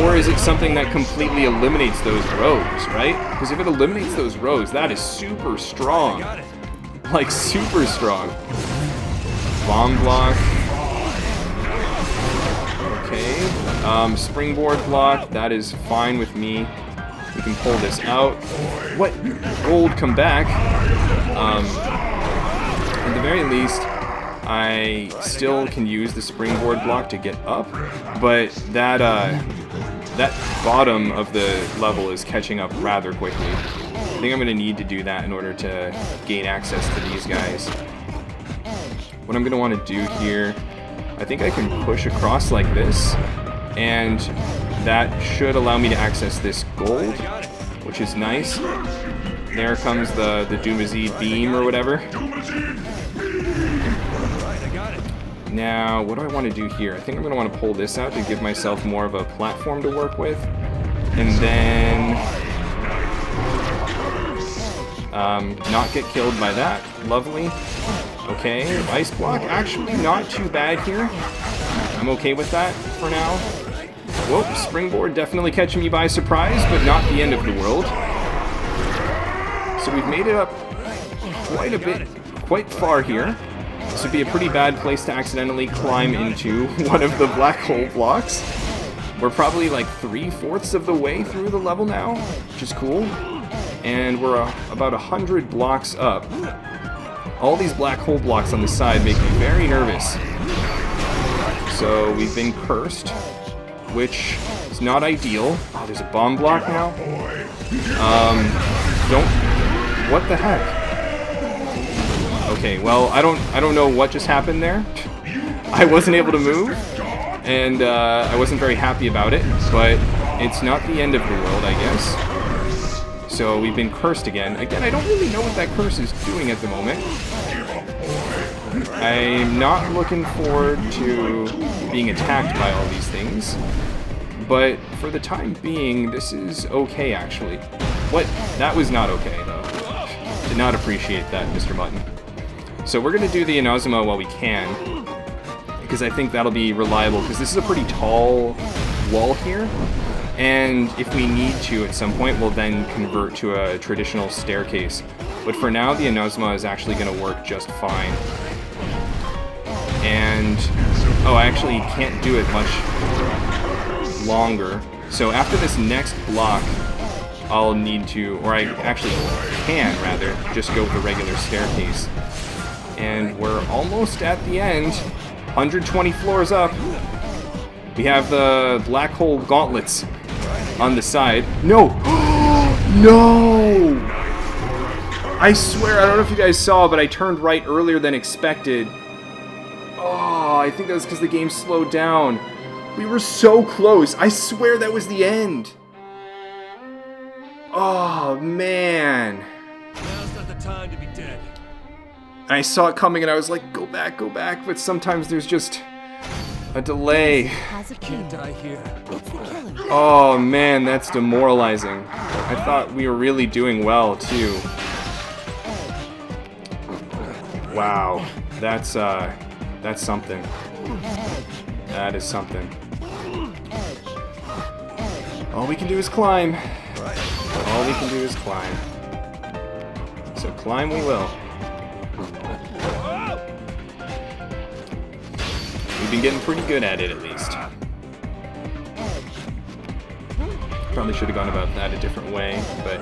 Or is it something that completely eliminates those rows, right? Because if it eliminates those rows, that is super strong. Like, super strong. Bomb block. Okay. Springboard block. That is fine with me. We can pull this out. What? Gold, come back. At the very least, I still can use the springboard block to get up, but that bottom of the level is catching up rather quickly. I think I'm going to need to do that in order to gain access to these guys. What I'm going to want to do here, I think I can push across like this, and that should allow me to access this gold, which is nice. There comes the Doomazid beam or whatever. Now, what do I want to do here? I think I'm going to want to pull this out to give myself more of a platform to work with. And then... not get killed by that. Lovely. Okay, ice block. Actually, not too bad here. I'm okay with that for now. Whoop, springboard definitely catching me by surprise, but not the end of the world. So we've made it up quite a bit, quite far here. This would be a pretty bad place to accidentally climb into one of the black hole blocks. We're probably like 3/4 of the way through the level now, which is cool. And we're about 100 blocks up. All these black hole blocks on the side make me very nervous. So we've been cursed, which is not ideal. Oh, there's a bomb block now. What the heck? Okay, well, I don't know what just happened there. I wasn't able to move, and I wasn't very happy about it, but it's not the end of the world, I guess. So we've been cursed again. Again, I don't really know what that curse is doing at the moment. I'm not looking forward to being attacked by all these things, but for the time being, this is okay, actually. What? That was not okay, though. Did not appreciate that, Mr. Mutton. So we're going to do the Inazuma while we can, because I think that'll be reliable, because this is a pretty tall wall here, and if we need to at some point, we'll then convert to a traditional staircase. But for now, the Inazuma is actually going to work just fine. And, oh, I actually can't do it much longer. So after this next block, I'll need to, or I actually can, rather, just go with the regular staircase. And we're almost at the end. 120 floors up. We have the black hole gauntlets on the side. No! No! I swear, I don't know if you guys saw, but I turned right earlier than expected. Oh, I think that was because the game slowed down. We were so close. I swear that was the end. Oh, man. Now's not the time to be dead. I saw it coming and I was like, go back, but sometimes there's just a delay. Can't die here. Oh man, that's demoralizing. I thought we were really doing well too. Wow, that's something. That is something. All we can do is climb. All we can do is climb. So climb we will. We've been getting pretty good at it, at least. Probably should have gone about that a different way, but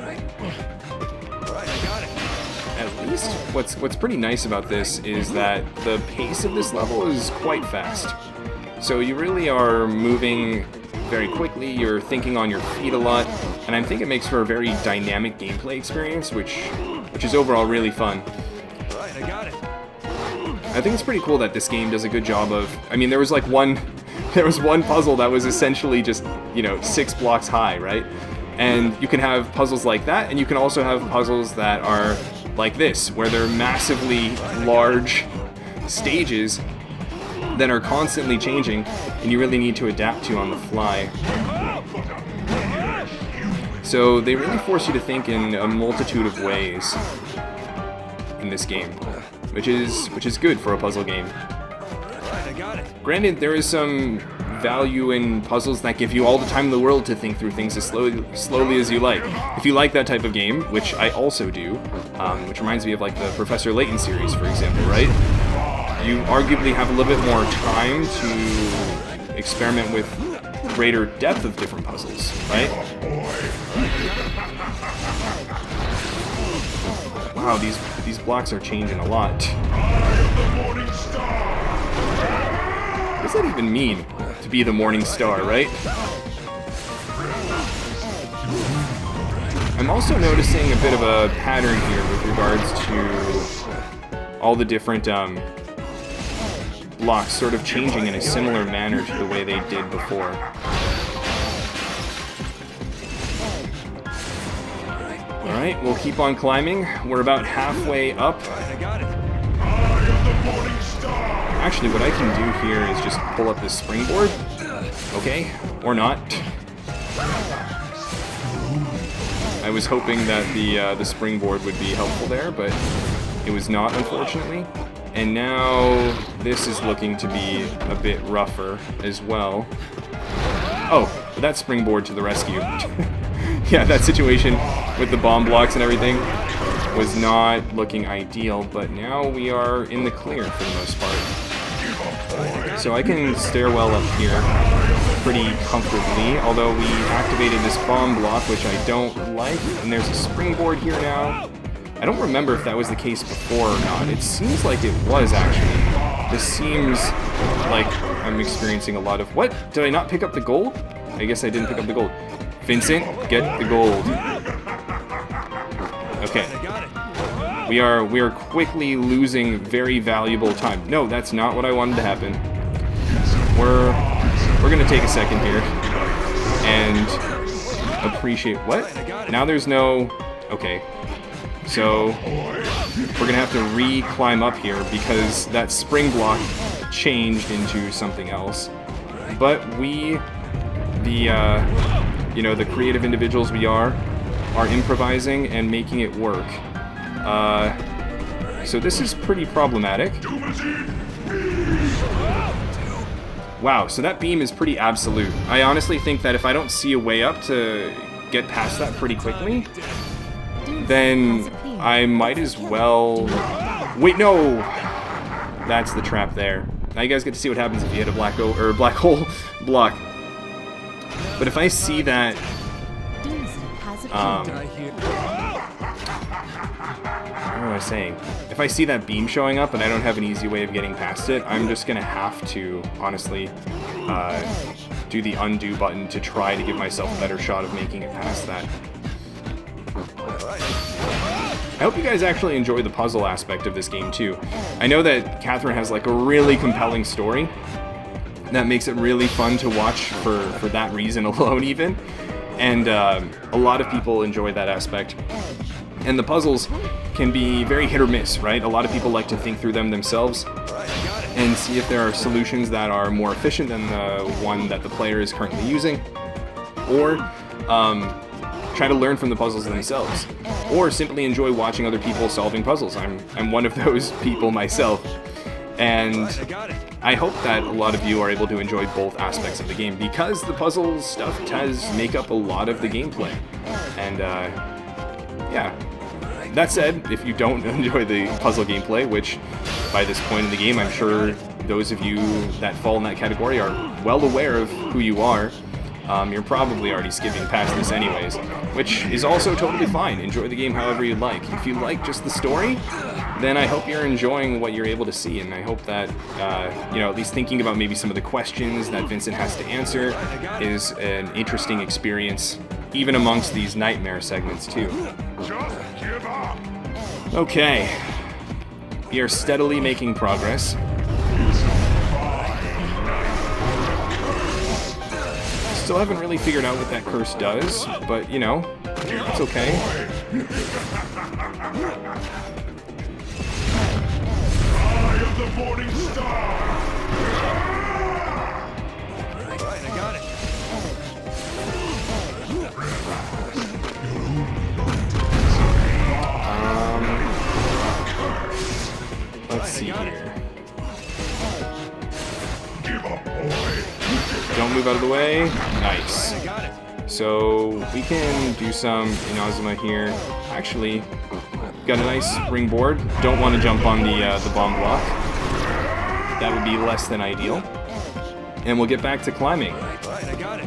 at least what's pretty nice about this is that the pace of this level is quite fast. So you really are moving very quickly, you're thinking on your feet a lot, and I think it makes for a very dynamic gameplay experience, which is overall really fun. Right, I got it. I think it's pretty cool that this game does a good job of, I mean, there was one puzzle that was essentially just, 6 blocks high, right? And you can have puzzles like that, and you can also have puzzles that are like this, where they're massively large stages that are constantly changing, and you really need to adapt to on the fly. So they really force you to think in a multitude of ways in this game, which is good for a puzzle game. Right, I got it. Granted, there is some value in puzzles that give you all the time in the world to think through things as slowly as you like. If you like that type of game, which I also do, which reminds me of like the Professor Layton series, for example, right? You arguably have a little bit more time to experiment with greater depth of different puzzles, right? Wow, these blocks are changing a lot. What does that even mean, to be the morning star, right? I'm also noticing a bit of a pattern here with regards to all the different blocks sort of changing in a similar manner to the way they did before. Alright, we'll keep on climbing. We're about halfway up. I got it. Actually, what I can do here is just pull up this springboard. Okay, or not. I was hoping that the springboard would be helpful there, but it was not, unfortunately. And now this is looking to be a bit rougher as well. Oh, but that springboard to the rescue. Yeah, that situation with the bomb blocks and everything was not looking ideal, but now we are in the clear for the most part. So I can stairwell up here pretty comfortably, although we activated this bomb block, which I don't like, and there's a springboard here now. I don't remember if that was the case before or not. It seems like it was, actually. This seems like I'm experiencing a lot of... What? Did I not pick up the gold? I guess I didn't pick up the gold. Vincent, get the gold. Okay. We are quickly losing very valuable time. No, that's not what I wanted to happen. We're gonna take a second here and appreciate... What? Now there's no... Okay. So, we're gonna have to re-climb up here because that spring block changed into something else. But we, the creative individuals we are improvising and making it work. So this is pretty problematic. Wow, so that beam is pretty absolute. I honestly think that if I don't see a way up to get past that pretty quickly, then I might as well... Wait, no! That's the trap there. Now you guys get to see what happens if you hit a black hole block. But if I see that... what am I saying? If I see that beam showing up and I don't have an easy way of getting past it, I'm just gonna have to, honestly, do the undo button to try to give myself a better shot of making it past that. I hope you guys actually enjoy the puzzle aspect of this game too. I know that Catherine has like a really compelling story that makes it really fun to watch for that reason alone even. And a lot of people enjoy that aspect. And the puzzles can be very hit or miss, right? A lot of people like to think through them themselves and see if there are solutions that are more efficient than the one that the player is currently using. Or try to learn from the puzzles themselves, or simply enjoy watching other people solving puzzles. I'm one of those people myself, And I hope that a lot of you are able to enjoy both aspects of the game, because the puzzle stuff does make up a lot of the gameplay. And yeah. That said, if you don't enjoy the puzzle gameplay, which by this point in the game I'm sure those of you that fall in that category are well aware of who you are, you're probably already skipping past this anyways, which is also totally fine. Enjoy the game however you like. If you like just the story, then I hope you're enjoying what you're able to see, and I hope that, you know, at least thinking about maybe some of the questions that Vincent has to answer is an interesting experience, even amongst these nightmare segments too. Okay, we are steadily making progress. Still haven't really figured out what that curse does, but you know, it's okay. Eye of the morning star! Alright, I got it. Let's see here. Give up, boy! Don't move out of the way. Nice. So we can do some Inazuma here. Actually, got a nice springboard. Don't want to jump on the bomb block. That would be less than ideal. And we'll get back to climbing.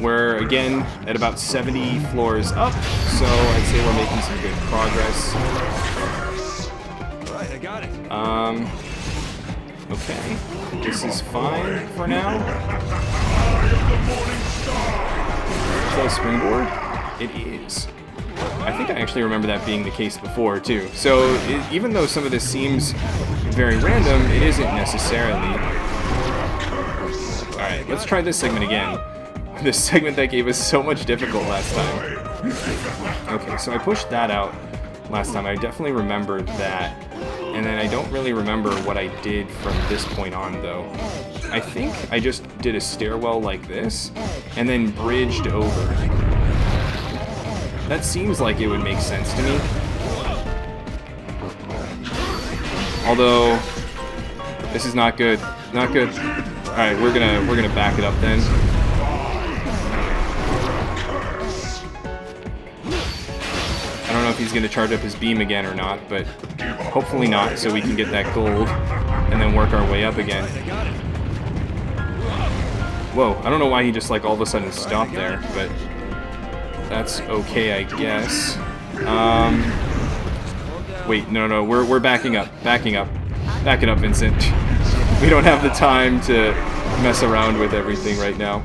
We're again at about 70 floors up, so I'd say we're making some good progress. Alright, I got it. Okay. This is fine for now. Is that a springboard? It is. I think I actually remember that being the case before, too. So, even though some of this seems very random, it isn't necessarily. Alright, let's try this segment again. This segment that gave us so much difficult last time. Okay, so I pushed that out last time. I definitely remembered that. And then I don't really remember what I did from this point on, though. I think I just did a stairwell like this, and then bridged over. That seems like it would make sense to me. Although, this is not good. Not good. Alright, we're gonna back it up then. I don't know if he's gonna charge up his beam again or not, but hopefully not, so we can get that gold and then work our way up again. Whoa, I don't know why he just like all of a sudden stopped there, but that's okay, I guess. Wait, no, we're backing up, backing up. Back it up, Vincent. We don't have the time to mess around with everything right now.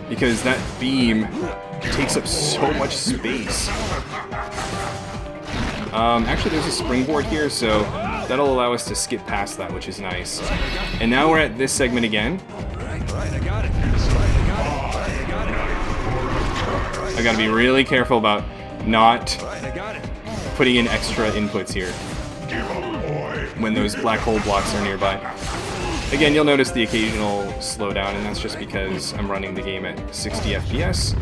Because that beam takes up so much space. Actually, there's a springboard here, so that'll allow us to skip past that, which is nice. And now we're at this segment again. I gotta be really careful about not putting in extra inputs here when those black hole blocks are nearby. Again, you'll notice the occasional slowdown, and that's just because I'm running the game at 60 FPS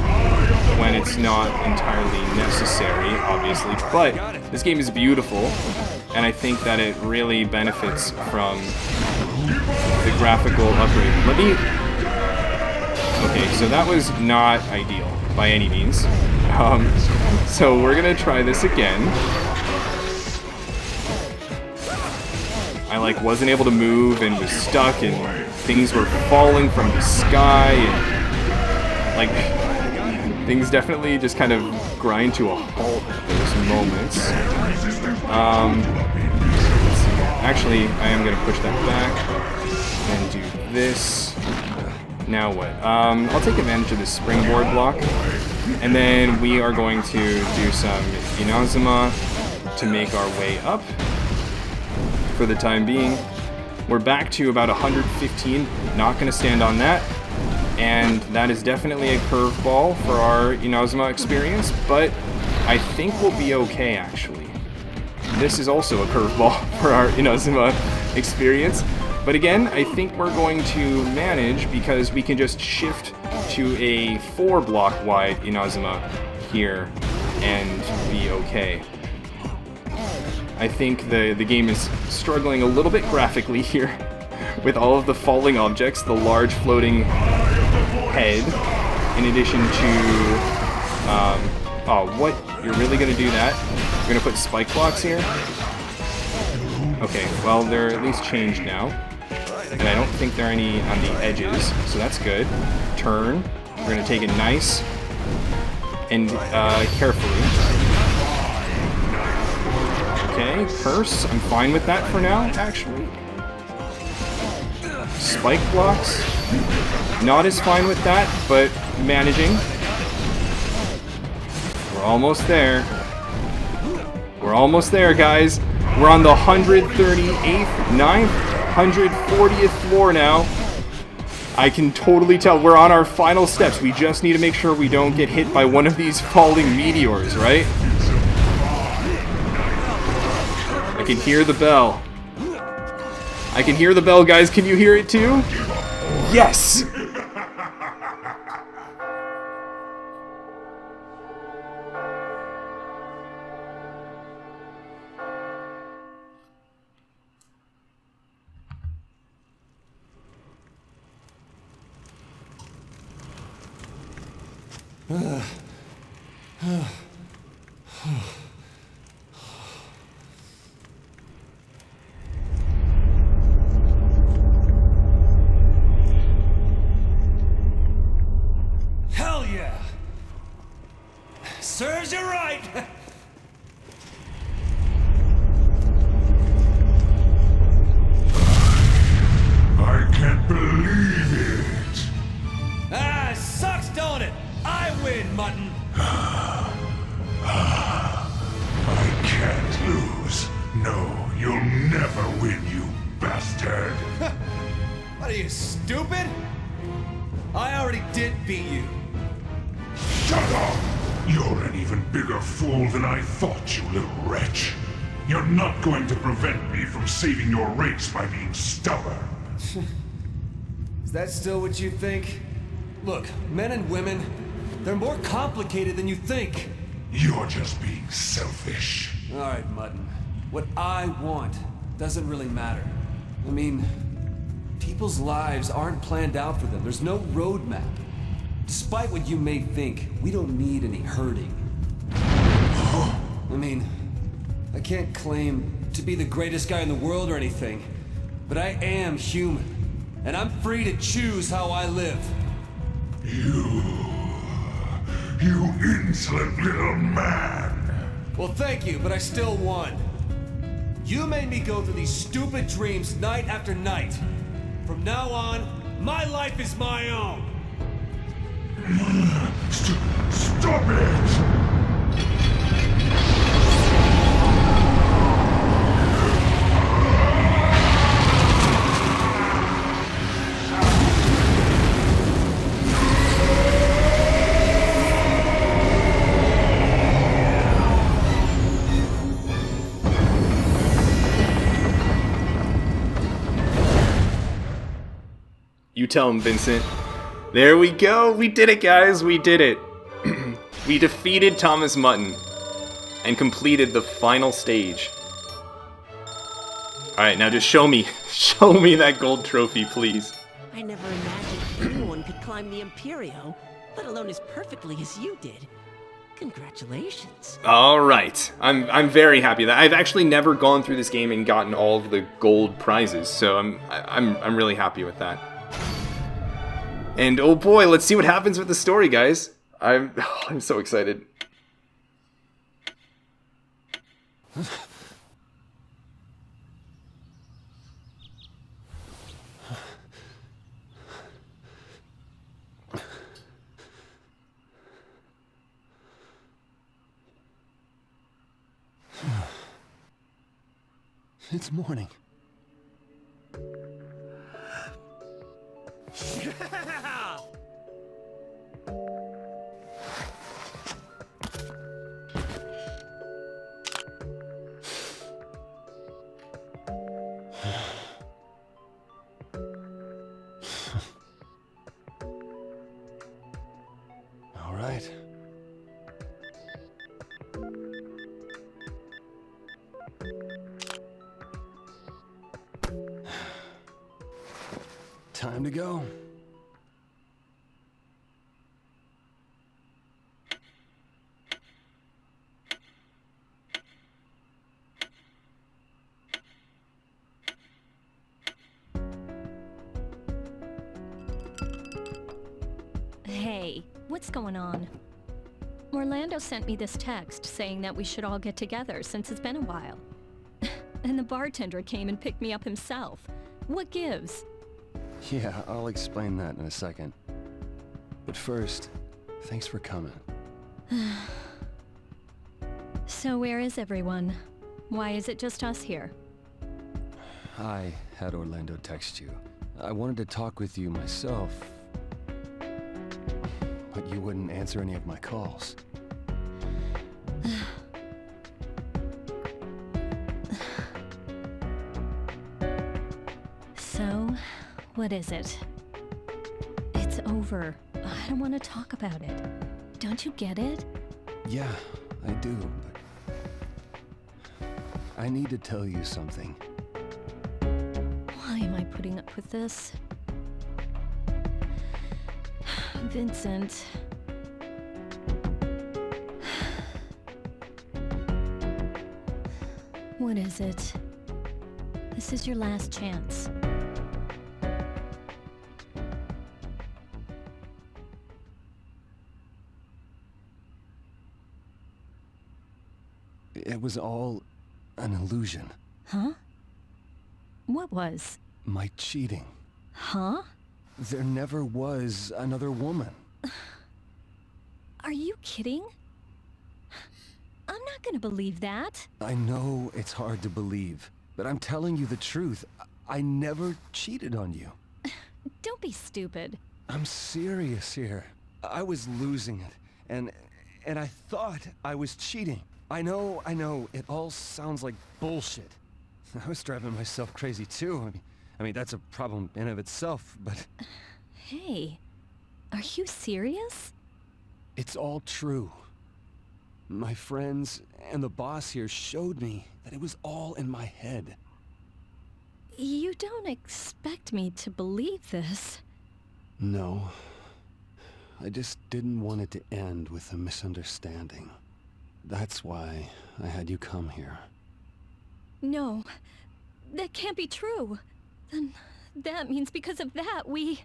when it's not entirely necessary, obviously. But this game is beautiful, and I think that it really benefits from the graphical upgrade. Okay, so that was not ideal by any means. So we're gonna try this again. I wasn't able to move and was stuck, and things were falling from the sky, and things definitely just kind of grind to a halt at those moments. Let's see. Actually, I am going to push that back and do this. Now what? I'll take advantage of this springboard block, and then we are going to do some Inazuma to make our way up. For the time being, we're back to about 115. Not going to stand on that, and that is definitely a curveball for our Inazuma experience, but I think we'll be okay, actually. This is also a curveball for our Inazuma experience, but again, I think we're going to manage because we can just shift to a 4-block wide Inazuma here and be okay. I think the game is struggling a little bit graphically here with all of the falling objects, the large floating head, in addition to... oh, what? You're really going to do that? You're going to put spike blocks here? Okay, well, they're at least changed now. And I don't think there are any on the edges, so that's good. Turn. We're going to take it nice and carefully. Okay, curse. I'm fine with that for now, actually. Spike blocks. Not as fine with that, but managing. We're almost there. We're almost there, guys. We're on the 138th, 9th, 140th floor now. I can totally tell we're on our final steps. We just need to make sure we don't get hit by one of these falling meteors, right? I can hear the bell. I can hear the bell, guys. Can you hear it too? Yes! Hell yeah! Serves you right! I can't believe it. Ah, sucks, don't it? I win, Mutton. I can't lose. No, you'll never win, you bastard. What are you, stupid? I already did beat you. Shut up! You're an even bigger fool than I thought, you little wretch. You're not going to prevent me from saving your race by being stubborn. Is that still what you think? Look, men and women, they're more complicated than you think. You're just being selfish. Alright, Mutton. What I want doesn't really matter. I mean, people's lives aren't planned out for them. There's no roadmap. Despite what you may think, we don't need any hurting. I mean, I can't claim to be the greatest guy in the world or anything, but I am human, and I'm free to choose how I live. You insolent little man. Well, thank you, but I still won. You made me go through these stupid dreams night after night. From now on, my life is my own. Stop it! You tell him, Vincent. There we go. We did it, guys. We did it. We defeated Thomas Mutton and completed the final stage. Alright, now just show me. Show me that gold trophy, please. I never imagined anyone could climb the Imperio, let alone as perfectly as you did. Congratulations. Alright. I'm very happy that I've actually never gone through this game and gotten all of the gold prizes, so I'm really happy with that. And oh boy, let's see what happens with the story, guys. I'm so excited. It's morning. All right. Time to go. Hey, what's going on? Orlando sent me this text saying that we should all get together since it's been a while. And the bartender came and picked me up himself. What gives? Yeah, I'll explain that in a second. But first, thanks for coming. So where is everyone? Why is it just us here? I had Orlando text you. I wanted to talk with you myself, but you wouldn't answer any of my calls. So, what is it? It's over. I don't want to talk about it. Don't you get it? Yeah, I do, but I need to tell you something. Why am I putting up with this? Vincent. What is it? This is your last chance. It was all an illusion. Huh? What was? My cheating. Huh? There never was another woman. Are you kidding? I'm not gonna believe that. I know it's hard to believe, but I'm telling you the truth. I never cheated on you. Don't be stupid. I'm serious here. I was losing it, and I thought I was cheating. I know, it all sounds like bullshit. I was driving myself crazy too. I mean, that's a problem in of itself, but... Hey, are you serious? It's all true. My friends and the boss here showed me that it was all in my head. You don't expect me to believe this. No. I just didn't want it to end with a misunderstanding. That's why I had you come here. No, that can't be true. Then that means because of that, we...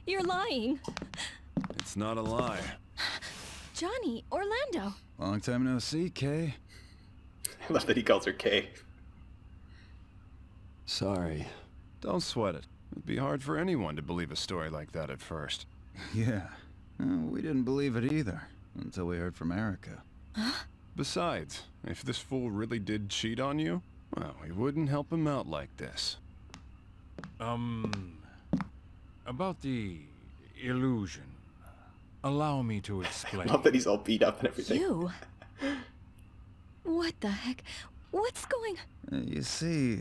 You're lying. It's not a lie. Johnny, Orlando. Long time no see, Kay. I love that he calls her Kay. Sorry. Don't sweat it. It'd be hard for anyone to believe a story like that at first. Yeah. We didn't believe it either, until we heard from Erica. Besides, if this fool really did cheat on you, well, we wouldn't help him out like this. About the illusion. Allow me to I explain. love that he's all beat up and everything. You? What the heck? What's going... You see...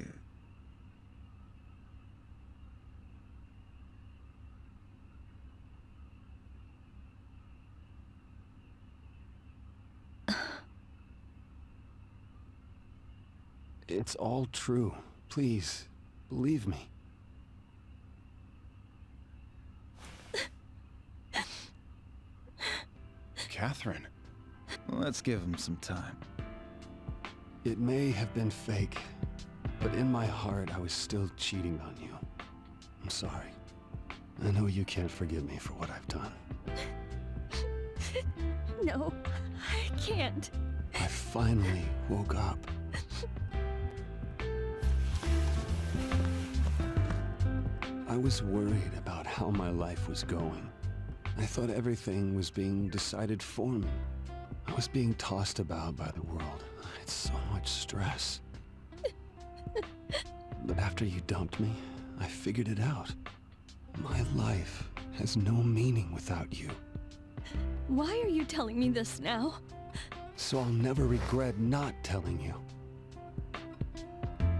It's all true. Please, believe me. Catherine. Let's give him some time. It may have been fake, but in my heart I was still cheating on you. I'm sorry. I know you can't forgive me for what I've done. No, I can't. I finally woke up. I was worried about how my life was going. I thought everything was being decided for me. I was being tossed about by the world. It's so much stress. But after you dumped me, I figured it out. My life has no meaning without you. Why are you telling me this now? So I'll never regret not telling you.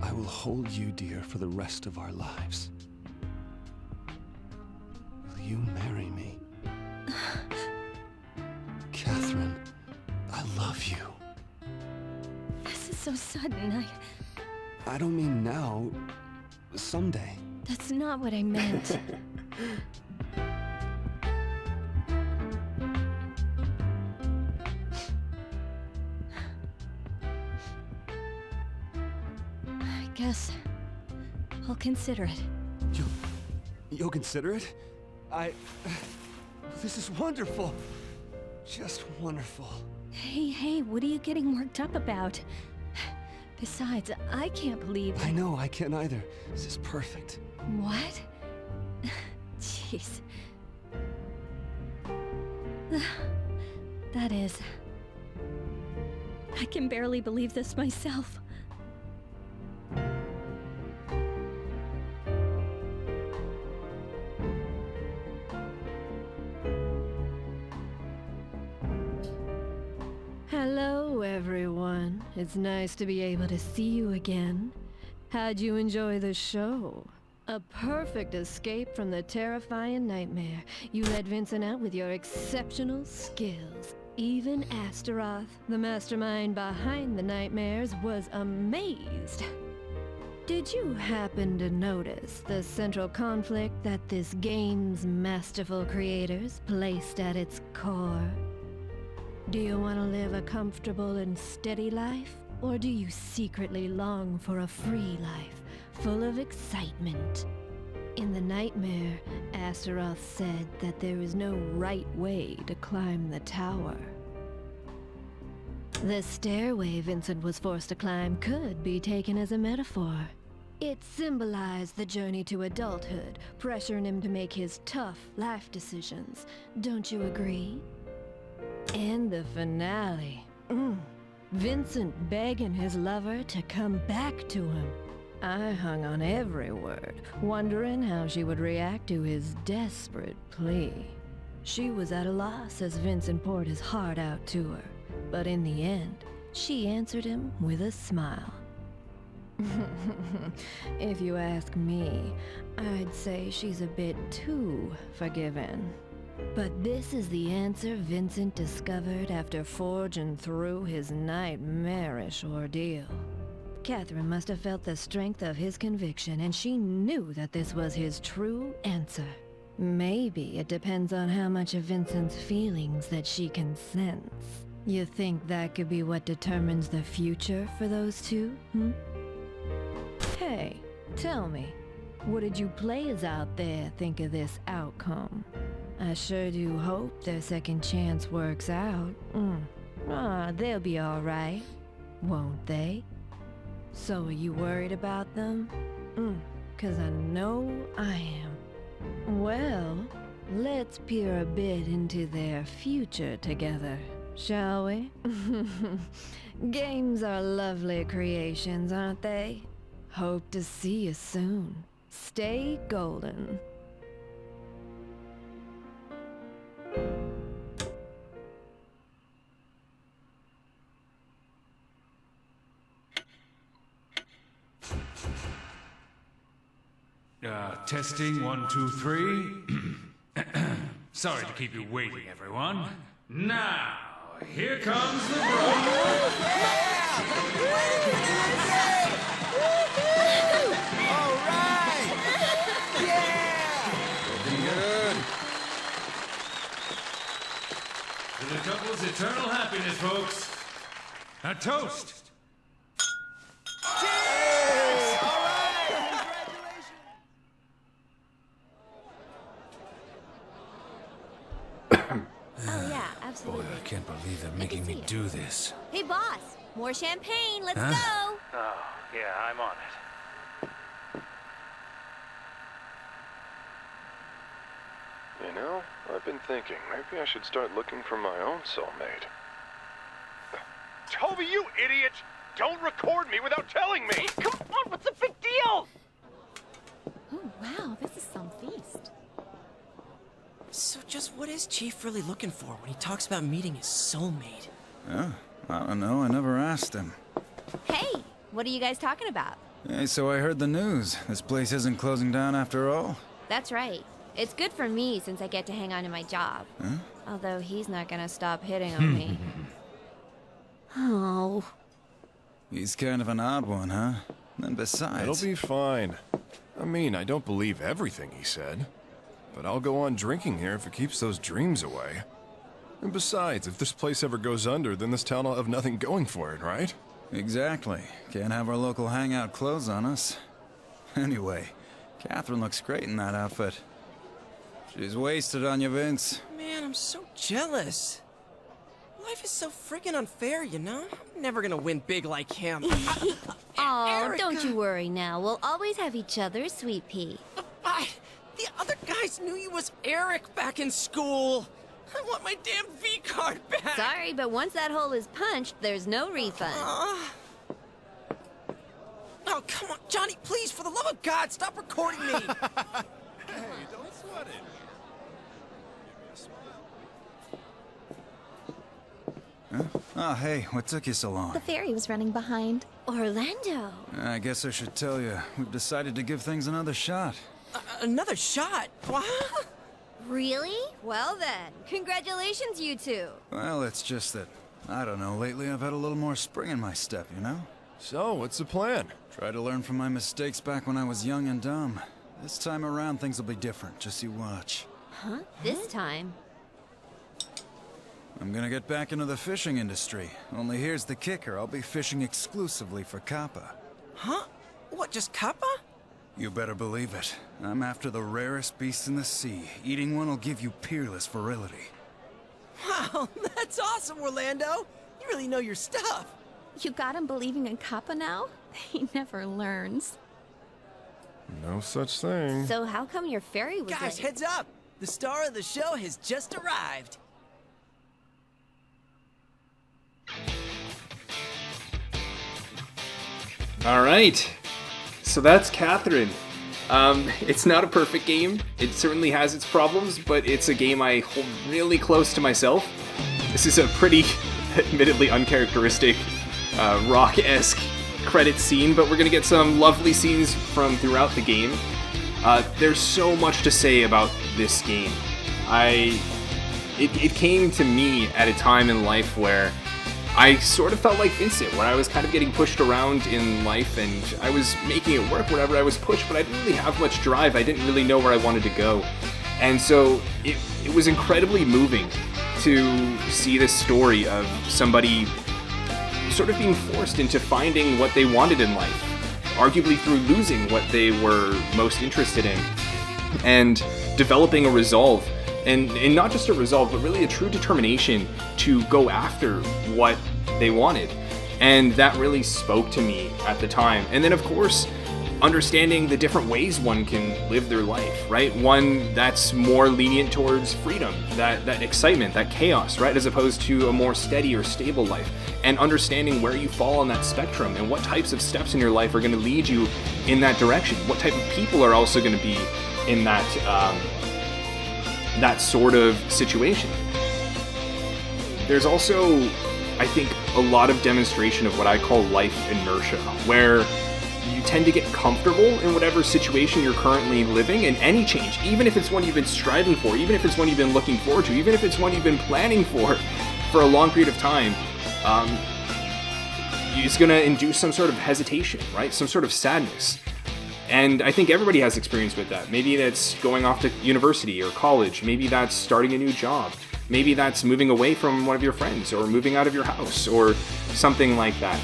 I will hold you dear for the rest of our lives. Will you marry me? Catherine, I love you. This is so sudden. I don't mean now. Someday. That's not what I meant. I guess I'll consider it. You'll consider it? This is wonderful. Just wonderful. Hey, what are you getting worked up about? Besides, I can't believe... I know, I can't either. This is perfect. What? Jeez. That is... I can barely believe this myself. Hello, everyone. It's nice to be able to see you again. How'd you enjoy the show? A perfect escape from the terrifying nightmare. You led Vincent out with your exceptional skills. Even Astaroth, the mastermind behind the nightmares, was amazed. Did you happen to notice the central conflict that this game's masterful creators placed at its core? Do you want to live a comfortable and steady life? Or do you secretly long for a free life, full of excitement? In the nightmare, Astaroth said that there is no right way to climb the tower. The stairway Vincent was forced to climb could be taken as a metaphor. It symbolized the journey to adulthood, pressuring him to make his tough life decisions. Don't you agree? And the finale. Vincent begging his lover to come back to him. I hung on every word, wondering how she would react to his desperate plea. She was at a loss as Vincent poured his heart out to her, but in the end, she answered him with a smile. If you ask me, I'd say she's a bit too forgiving. But this is the answer Vincent discovered after forging through his nightmarish ordeal. Catherine must have felt the strength of his conviction, and she knew that this was his true answer. Maybe it depends on how much of Vincent's feelings that she can sense. You think that could be what determines the future for those two, Hey, tell me, what did you players out there think of this outcome? I sure do hope their second chance works out. They'll be alright, won't they? So are you worried about them? 'Cause I know I am. Well, let's peer a bit into their future together, shall we? Games are lovely creations, aren't they? Hope to see you soon. Stay golden. Testing 1, 2, 3. Sorry to keep you waiting, everyone. Now, here comes the bride. To the couple's eternal happiness, folks. A toast. Oh yeah, absolutely. Boy, I can't believe they're making me do this. Hey boss, more champagne, let's go! Oh, yeah, I'm on it. You know, I've been thinking, maybe I should start looking for my own soulmate. Toby, you idiot! Don't record me without telling me! Hey, come on, what's the big deal? Oh wow, this is some feast. So just what is Chief really looking for when he talks about meeting his soulmate? Oh, I don't know. I never asked him. Hey, what are you guys talking about? Hey, so I heard the news. This place isn't closing down after all? That's right. It's good for me since I get to hang on to my job. Huh? Although he's not gonna stop hitting on me. Oh. He's kind of an odd one, huh? And besides... It'll be fine. I mean, I don't believe everything he said, but I'll go on drinking here if it keeps those dreams away. And besides, if this place ever goes under, then this town will have nothing going for it, right? Exactly. Can't have our local hangout close on us. Anyway, Catherine looks great in that outfit. She's wasted on you, Vince. Man, I'm so jealous. Life is so freaking unfair, you know? I'm never gonna win big like him. Oh, don't you worry now. We'll always have each other, Sweet Pea. The other guys knew you was Eric back in school. I want my damn V-card back. Sorry, but once that hole is punched, there's no refund. Oh, come on, Johnny, please, for the love of God, stop recording me. Hey, don't sweat it. Huh? Oh, hey, what took you so long? The ferry was running behind. Orlando. I guess I should tell you, we've decided to give things another shot. Another shot? What? Really? Well then, congratulations, you two. Well, it's just that, I don't know, lately I've had a little more spring in my step, you know? So, what's the plan? Try to learn from my mistakes back when I was young and dumb. This time around, things will be different, just you watch. Huh? This time? I'm gonna get back into the fishing industry. Only here's the kicker, I'll be fishing exclusively for Kappa. Huh? What, just Kappa? You better believe it. I'm after the rarest beast in the sea. Eating one will give you peerless virility. Wow, that's awesome, Orlando. You really know your stuff. You got him believing in Kappa now? He never learns. No such thing. So how come your ferry was Guys, ready? heads up! The star of the show has just arrived. All right, so that's Catherine. It's not a perfect game. It certainly has its problems, but it's a game I hold really close to myself. This is a pretty, admittedly uncharacteristic, rock-esque credit scene, but we're gonna get some lovely scenes from throughout the game. There's so much to say about this game. It came to me at a time in life where I sort of felt like Vincent, where I was kind of getting pushed around in life and I was making it work wherever I was pushed, but I didn't really have much drive. I didn't really know where I wanted to go. And so it was incredibly moving to see this story of somebody sort of being forced into finding what they wanted in life, arguably through losing what they were most interested in, and developing a resolve. And not just a resolve, but really a true determination to go after what they wanted. And that really spoke to me at the time. And then, of course, understanding the different ways one can live their life, right? One that's more lenient towards freedom, that excitement, that chaos, right? As opposed to a more steady or stable life. And understanding where you fall on that spectrum and what types of steps in your life are going to lead you in that direction. What type of people are also going to be in that sort of situation. There's also, I think, a lot of demonstration of what I call life inertia, where you tend to get comfortable in whatever situation you're currently living, and any change, even if it's one you've been striving for, even if it's one you've been looking forward to, even if it's one you've been planning for a long period of time, it's going to induce some sort of hesitation, right? Some sort of sadness. And I think everybody has experience with that. Maybe that's going off to university or college. Maybe that's starting a new job. Maybe that's moving away from one of your friends or moving out of your house or something like that.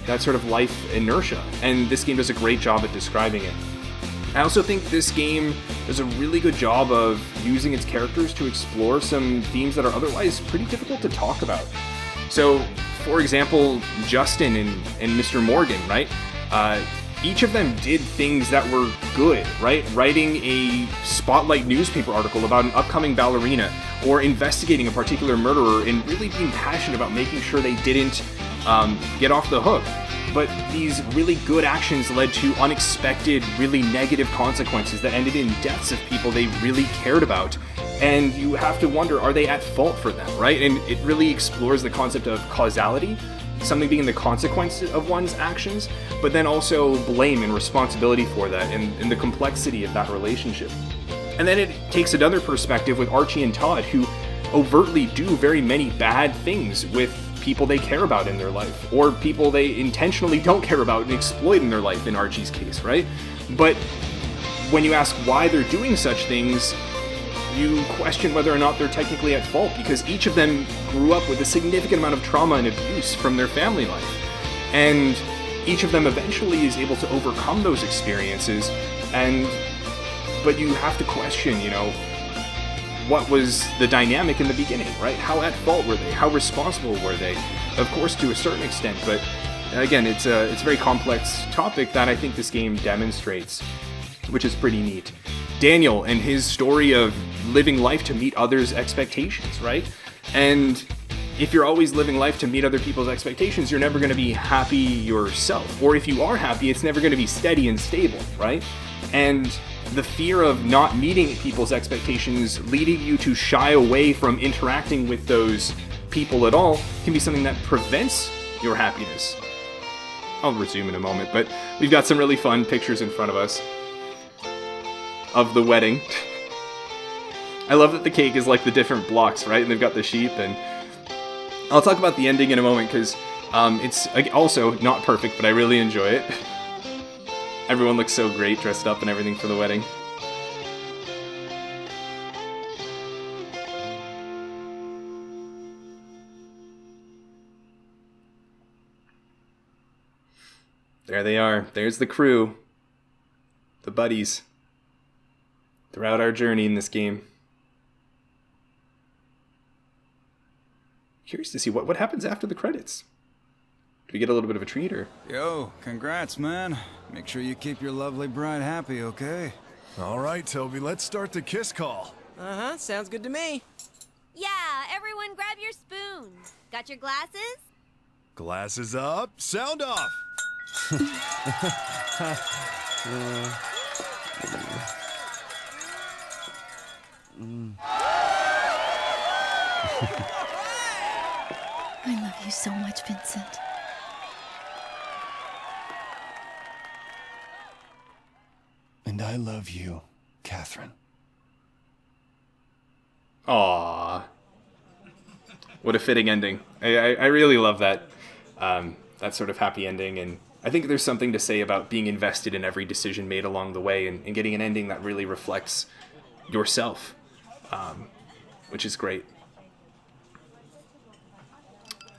That sort of life inertia. And this game does a great job at describing it. I also think this game does a really good job of using its characters to explore some themes that are otherwise pretty difficult to talk about. So, for example, Justin and Mr. Morgan, right? Each of them did things that were good, right? Writing a spotlight newspaper article about an upcoming ballerina, or investigating a particular murderer and really being passionate about making sure they didn't get off the hook. But these really good actions led to unexpected, really negative consequences that ended in deaths of people they really cared about. And you have to wonder, are they at fault for them, right? And it really explores the concept of causality, something being the consequence of one's actions, but then also blame and responsibility for that, and the complexity of that relationship. And then it takes another perspective with Archie and Todd, who overtly do very many bad things with people they care about in their life, or people they intentionally don't care about and exploit in their life, in Archie's case, right? But when you ask why they're doing such things, you question whether or not they're technically at fault, because each of them grew up with a significant amount of trauma and abuse from their family life. And each of them eventually is able to overcome those experiences, but you have to question, what was the dynamic in the beginning, right? How at fault were they? How responsible were they? Of course, to a certain extent, but again, it's a very complex topic that I think this game demonstrates, which is pretty neat. Daniel and his story of living life to meet others' expectations, right? And if you're always living life to meet other people's expectations, you're never going to be happy yourself. Or if you are happy, it's never going to be steady and stable, right? And the fear of not meeting people's expectations, leading you to shy away from interacting with those people at all, can be something that prevents your happiness. I'll resume in a moment, but we've got some really fun pictures in front of us of the wedding. I love that the cake is like the different blocks, right? And they've got the sheep, and I'll talk about the ending in a moment, because it's also not perfect, but I really enjoy it. Everyone looks so great dressed up and everything for the wedding. There they are. There's the crew. The buddies. Throughout our journey in this game. Curious to see what happens after the credits. Do we get a little bit of a treat, or? Yo, congrats, man. Make sure you keep your lovely bride happy, okay? All right, Toby, let's start the kiss call. Uh-huh, sounds good to me. Yeah, everyone grab your spoons. Got your glasses? Glasses up, sound off! I love you so much, Vincent. And I love you, Catherine. Aww. What a fitting ending. I really love that, that sort of happy ending, and I think there's something to say about being invested in every decision made along the way and getting an ending that really reflects yourself, which is great.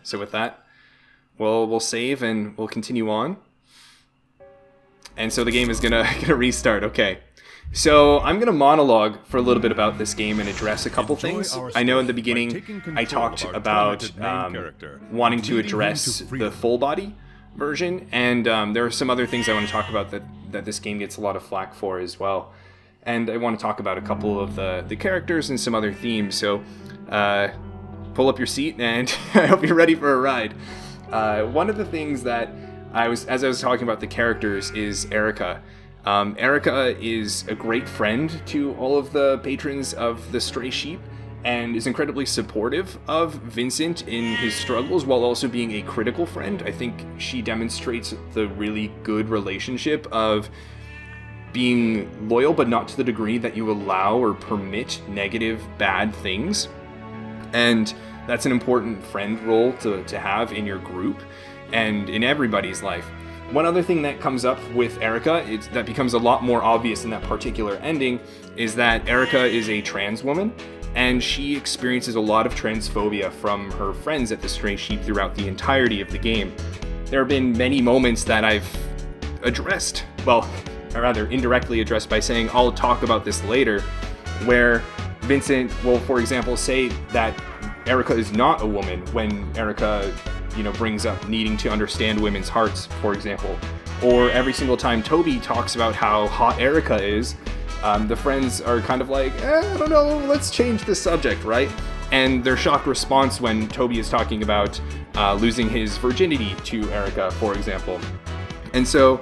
So with that, we'll save and we'll continue on. And so the game is gonna restart. Okay. So I'm gonna monologue for a little bit about this game and address a couple things. I know in the beginning I talked about wanting to address the full body version, and there are some other things I want to talk about that this game gets a lot of flack for as well. And I want to talk about a couple of the characters and some other themes. So pull up your seat, and I hope you're ready for a ride. One of the things that as I was talking about the characters is Erica. Erica is a great friend to all of the patrons of the Stray Sheep, and is incredibly supportive of Vincent in his struggles while also being a critical friend. I think she demonstrates the really good relationship of being loyal, but not to the degree that you allow or permit negative, bad things. And that's an important friend role to have in your group and in everybody's life. One other thing that comes up with Erica, that becomes a lot more obvious in that particular ending, is that Erica is a trans woman, and she experiences a lot of transphobia from her friends at the Stray Sheep throughout the entirety of the game. There have been many moments that I've addressed, well, or rather indirectly addressed by saying, I'll talk about this later, where Vincent will, for example, say that Erica is not a woman when Erica, brings up needing to understand women's hearts, for example. Or every single time Toby talks about how hot Erica is, the friends are kind of like, I don't know, let's change the subject, right? And their shocked response when Toby is talking about losing his virginity to Erica, for example. And so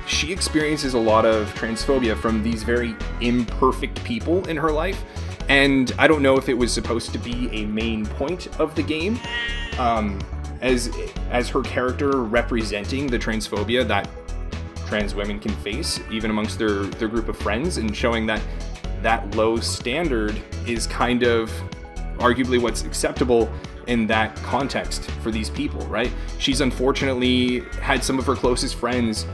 she experiences a lot of transphobia from these very imperfect people in her life. And I don't know if it was supposed to be a main point of the game, as her character representing the transphobia that trans women can face, even amongst their group of friends, and showing that low standard is kind of arguably what's acceptable in that context for these people, right? She's unfortunately had some of her closest friends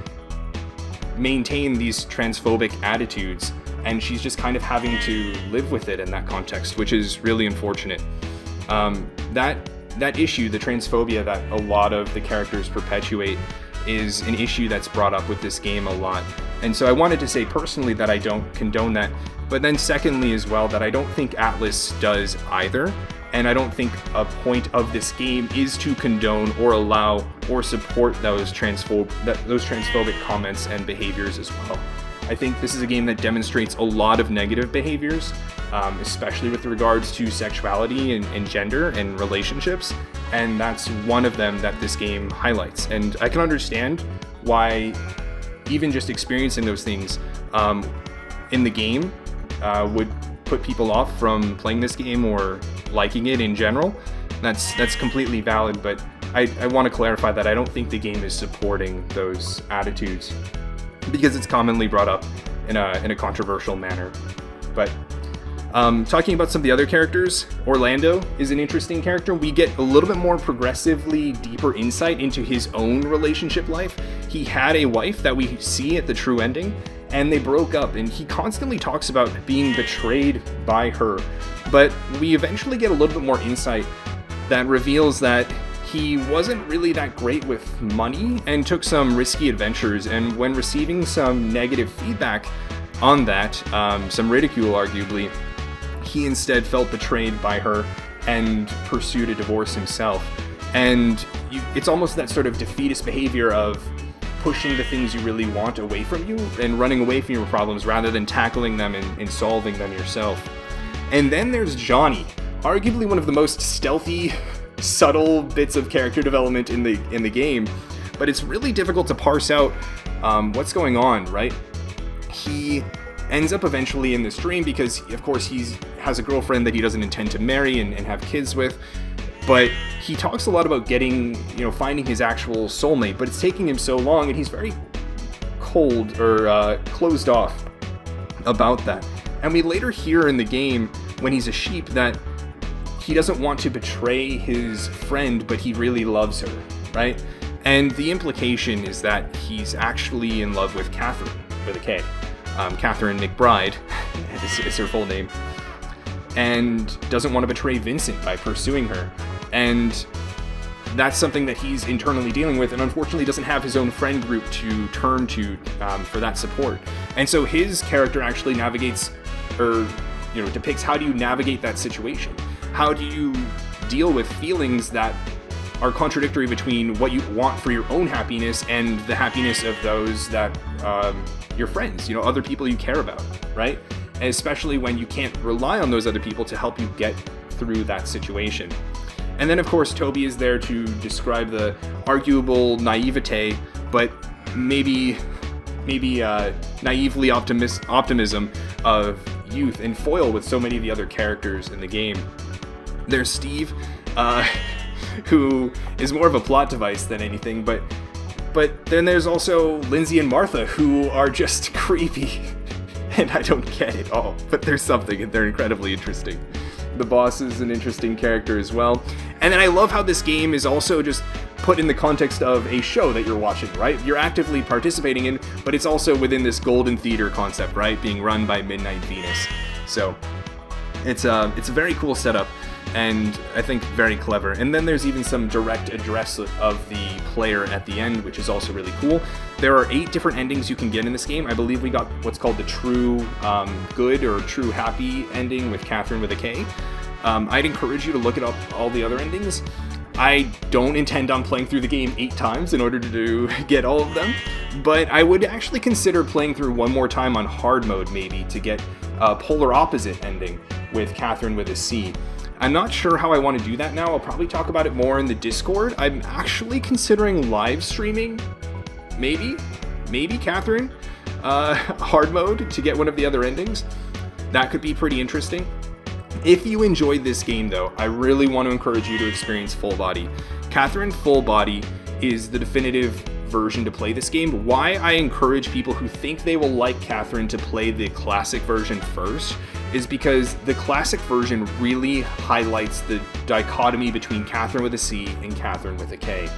maintain these transphobic attitudes, and she's just kind of having to live with it in that context, which is really unfortunate. That issue, the transphobia that a lot of the characters perpetuate, is an issue that's brought up with this game a lot. And so I wanted to say personally that I don't condone that, but then secondly as well that I don't think Atlas does either. And I don't think a point of this game is to condone or allow or support those transphobic comments and behaviors as well. I think this is a game that demonstrates a lot of negative behaviors, especially with regards to sexuality and gender and relationships, and that's one of them that this game highlights. And I can understand why even just experiencing those things in the game would put people off from playing this game or liking it in general. That's completely valid, but I want to clarify that I don't think the game is supporting those attitudes, because it's commonly brought up in a controversial manner. But talking about some of the other characters, Orlando is an interesting character. We get a little bit more progressively deeper insight into his own relationship life. He had a wife that we see at the true ending, and they broke up, and he constantly talks about being betrayed by her. But we eventually get a little bit more insight that reveals that he wasn't really that great with money and took some risky adventures, and when receiving some negative feedback on that, some ridicule arguably, he instead felt betrayed by her and pursued a divorce himself. And it's almost that sort of defeatist behavior of pushing the things you really want away from you and running away from your problems rather than tackling them and solving them yourself. And then there's Johnny, arguably one of the most stealthy, subtle bits of character development in the game, but it's really difficult to parse out what's going on, right? He ends up eventually in this dream because, of course, he has a girlfriend that he doesn't intend to marry and have kids with, but he talks a lot about finding his actual soulmate, but it's taking him so long, and he's very cold or closed off about that. And we later hear in the game, when he's a sheep, that he doesn't want to betray his friend, but he really loves her, right? And the implication is that he's actually in love with Catherine, with a K. Catherine McBride is her full name, and doesn't want to betray Vincent by pursuing her. And that's something that he's internally dealing with, and unfortunately doesn't have his own friend group to turn to for that support. And so his character actually navigates, or depicts, how do you navigate that situation? How do you deal with feelings that are contradictory between what you want for your own happiness and the happiness of those that your friends, other people you care about, right? And especially when you can't rely on those other people to help you get through that situation. And then, of course, Toby is there to describe the arguable naivete, but maybe naively optimism of youth, and foil with so many of the other characters in the game. There's Steve, who is more of a plot device than anything, but then there's also Lindsay and Martha, who are just creepy, and I don't get it all, but there's something, and they're incredibly interesting. The boss is an interesting character as well. And then I love how this game is also just put in the context of a show that you're watching, right? You're actively participating in, but it's also within this golden theater concept, right? Being run by Midnight Venus. So it's a very cool setup, and I think very clever. And then there's even some direct address of the player at the end, which is also really cool. There are 8 different endings you can get in this game. I believe we got what's called the true good or true happy ending with Catherine with a K. I'd encourage you to look up all the other endings. I don't intend on playing through the game 8 times in order to get all of them, but I would actually consider playing through one more time on hard mode maybe to get a polar opposite ending with Catherine with a C. I'm not sure how I want to do that now. I'll probably talk about it more in the Discord. I'm actually considering live streaming, maybe Catherine, hard mode to get one of the other endings. That could be pretty interesting. If you enjoyed this game though, I really want to encourage you to experience Full Body. Catherine Full Body is the definitive version to play this game. Why I encourage people who think they will like Catherine to play the classic version first is because the classic version really highlights the dichotomy between Catherine with a C and Catherine with a K.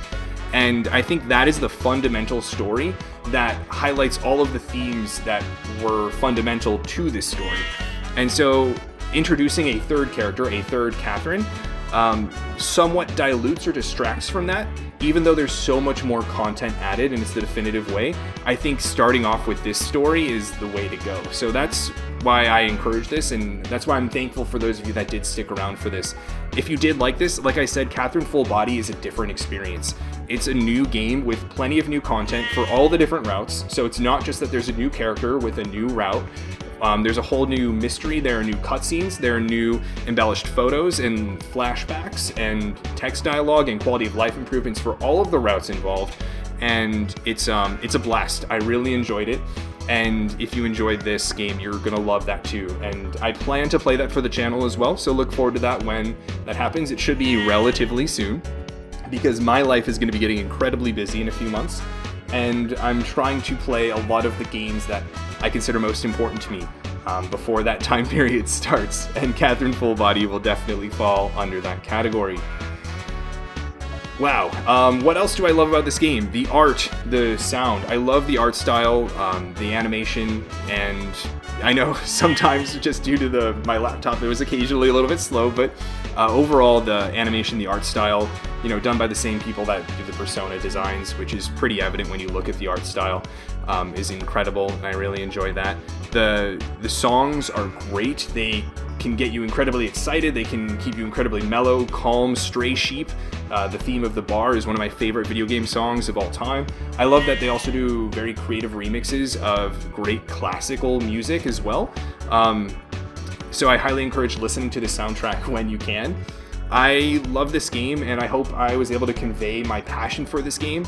And I think that is the fundamental story that highlights all of the themes that were fundamental to this story. And so introducing a third character, a third Catherine, somewhat dilutes or distracts from that. Even though there's so much more content added and it's the definitive way, I think starting off with this story is the way to go. So that's why I encourage this, and that's why I'm thankful for those of you that did stick around for this. If you did like this, like I said, Catherine Full Body is a different experience. It's a new game with plenty of new content for all the different routes. So it's not just that there's a new character with a new route. There's a whole new mystery, there are new cutscenes, there are new embellished photos and flashbacks and text dialogue and quality of life improvements for all of the routes involved. And it's a blast. I really enjoyed it. And if you enjoyed this game, you're gonna love that too. And I plan to play that for the channel as well, so look forward to that when that happens. It should be relatively soon, because my life is gonna be getting incredibly busy in a few months. And I'm trying to play a lot of the games that I consider most important to me before that time period starts, and Catherine Full Body will definitely fall under that category. Wow, what else do I love about this game? The art, the sound. I love the art style, the animation, and I know sometimes just due to my laptop it was occasionally a little bit slow, but overall the animation, the art style, you know, done by the same people that do the Persona designs, which is pretty evident when you look at the art style, is incredible, and I really enjoy that. The songs are great. They can get you incredibly excited. They can keep you incredibly mellow, calm. Stray Sheep, the theme of the bar, is one of my favorite video game songs of all time. I love that they also do very creative remixes of great classical music as well. So I highly encourage listening to the soundtrack when you can. I love this game, and I hope I was able to convey my passion for this game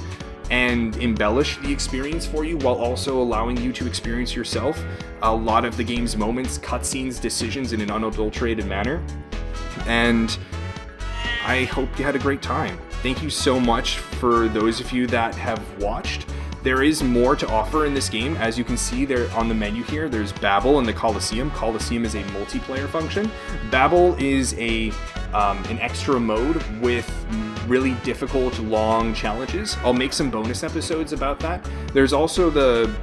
and embellish the experience for you while also allowing you to experience yourself a lot of the game's moments, cutscenes, decisions in an unadulterated manner. And I hope you had a great time. Thank you so much for those of you that have watched. There is more to offer in this game. As you can see there on the menu here, there's Babel and the Coliseum. Coliseum is a multiplayer function. Babel is an extra mode with really difficult, long challenges. I'll make some bonus episodes about that. There's also the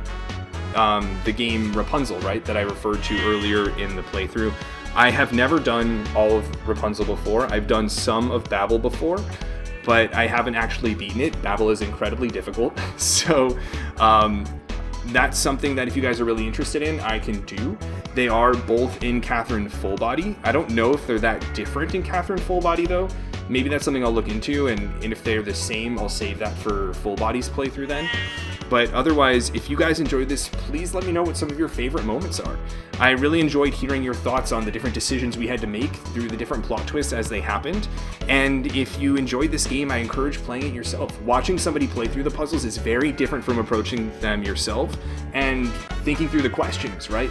game Rapunzel, right, that I referred to earlier in the playthrough. I have never done all of Rapunzel before. I've done some of Babel before, but I haven't actually beaten it. Babel is incredibly difficult, so that's something that if you guys are really interested in, I can do. They are both in Catherine Full Body. I don't know if they're that different in Catherine Full Body though. Maybe that's something I'll look into, and if they're the same, I'll save that for Full Body's playthrough then. But otherwise, if you guys enjoyed this, please let me know what some of your favorite moments are. I really enjoyed hearing your thoughts on the different decisions we had to make through the different plot twists as they happened. And if you enjoyed this game, I encourage playing it yourself. Watching somebody play through the puzzles is very different from approaching them yourself, and thinking through the questions, right,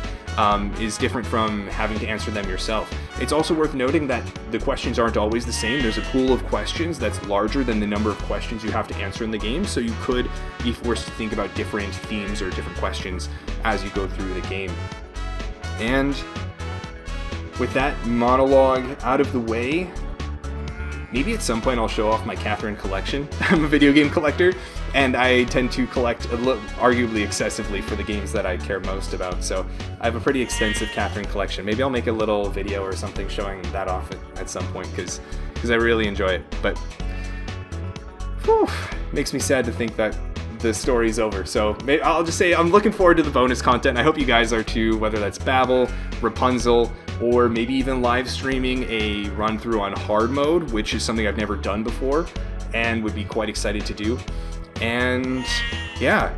is different from having to answer them yourself. It's also worth noting that the questions aren't always the same. There's a pool of questions that's larger than the number of questions you have to answer in the game, so you could be forced to think about different themes or different questions as you go through the game. And with that monologue out of the way, maybe at some point I'll show off my Catherine collection. I'm a video game collector, and I tend to collect arguably excessively for the games that I care most about. So I have a pretty extensive Catherine collection. Maybe I'll make a little video or something showing that off at some point, because I really enjoy it. But whew, makes me sad to think that the story's over. So maybe I'll just say I'm looking forward to the bonus content. I hope you guys are too, whether that's Babel, Rapunzel, or maybe even live streaming a run through on hard mode, which is something I've never done before and would be quite excited to do. And yeah,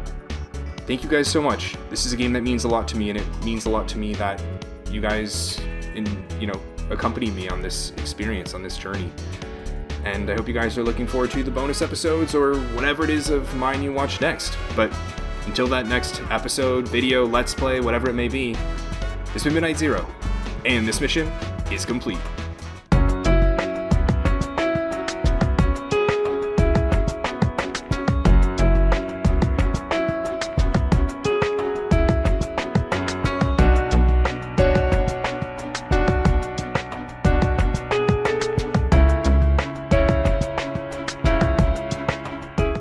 thank you guys so much. This is a game that means a lot to me, and it means a lot to me that you guys, accompany me on this experience, on this journey. And I hope you guys are looking forward to the bonus episodes or whatever it is of mine you watch next. But until that next episode, video, let's play, whatever it may be, this has been Midnight Zero, and this mission is complete.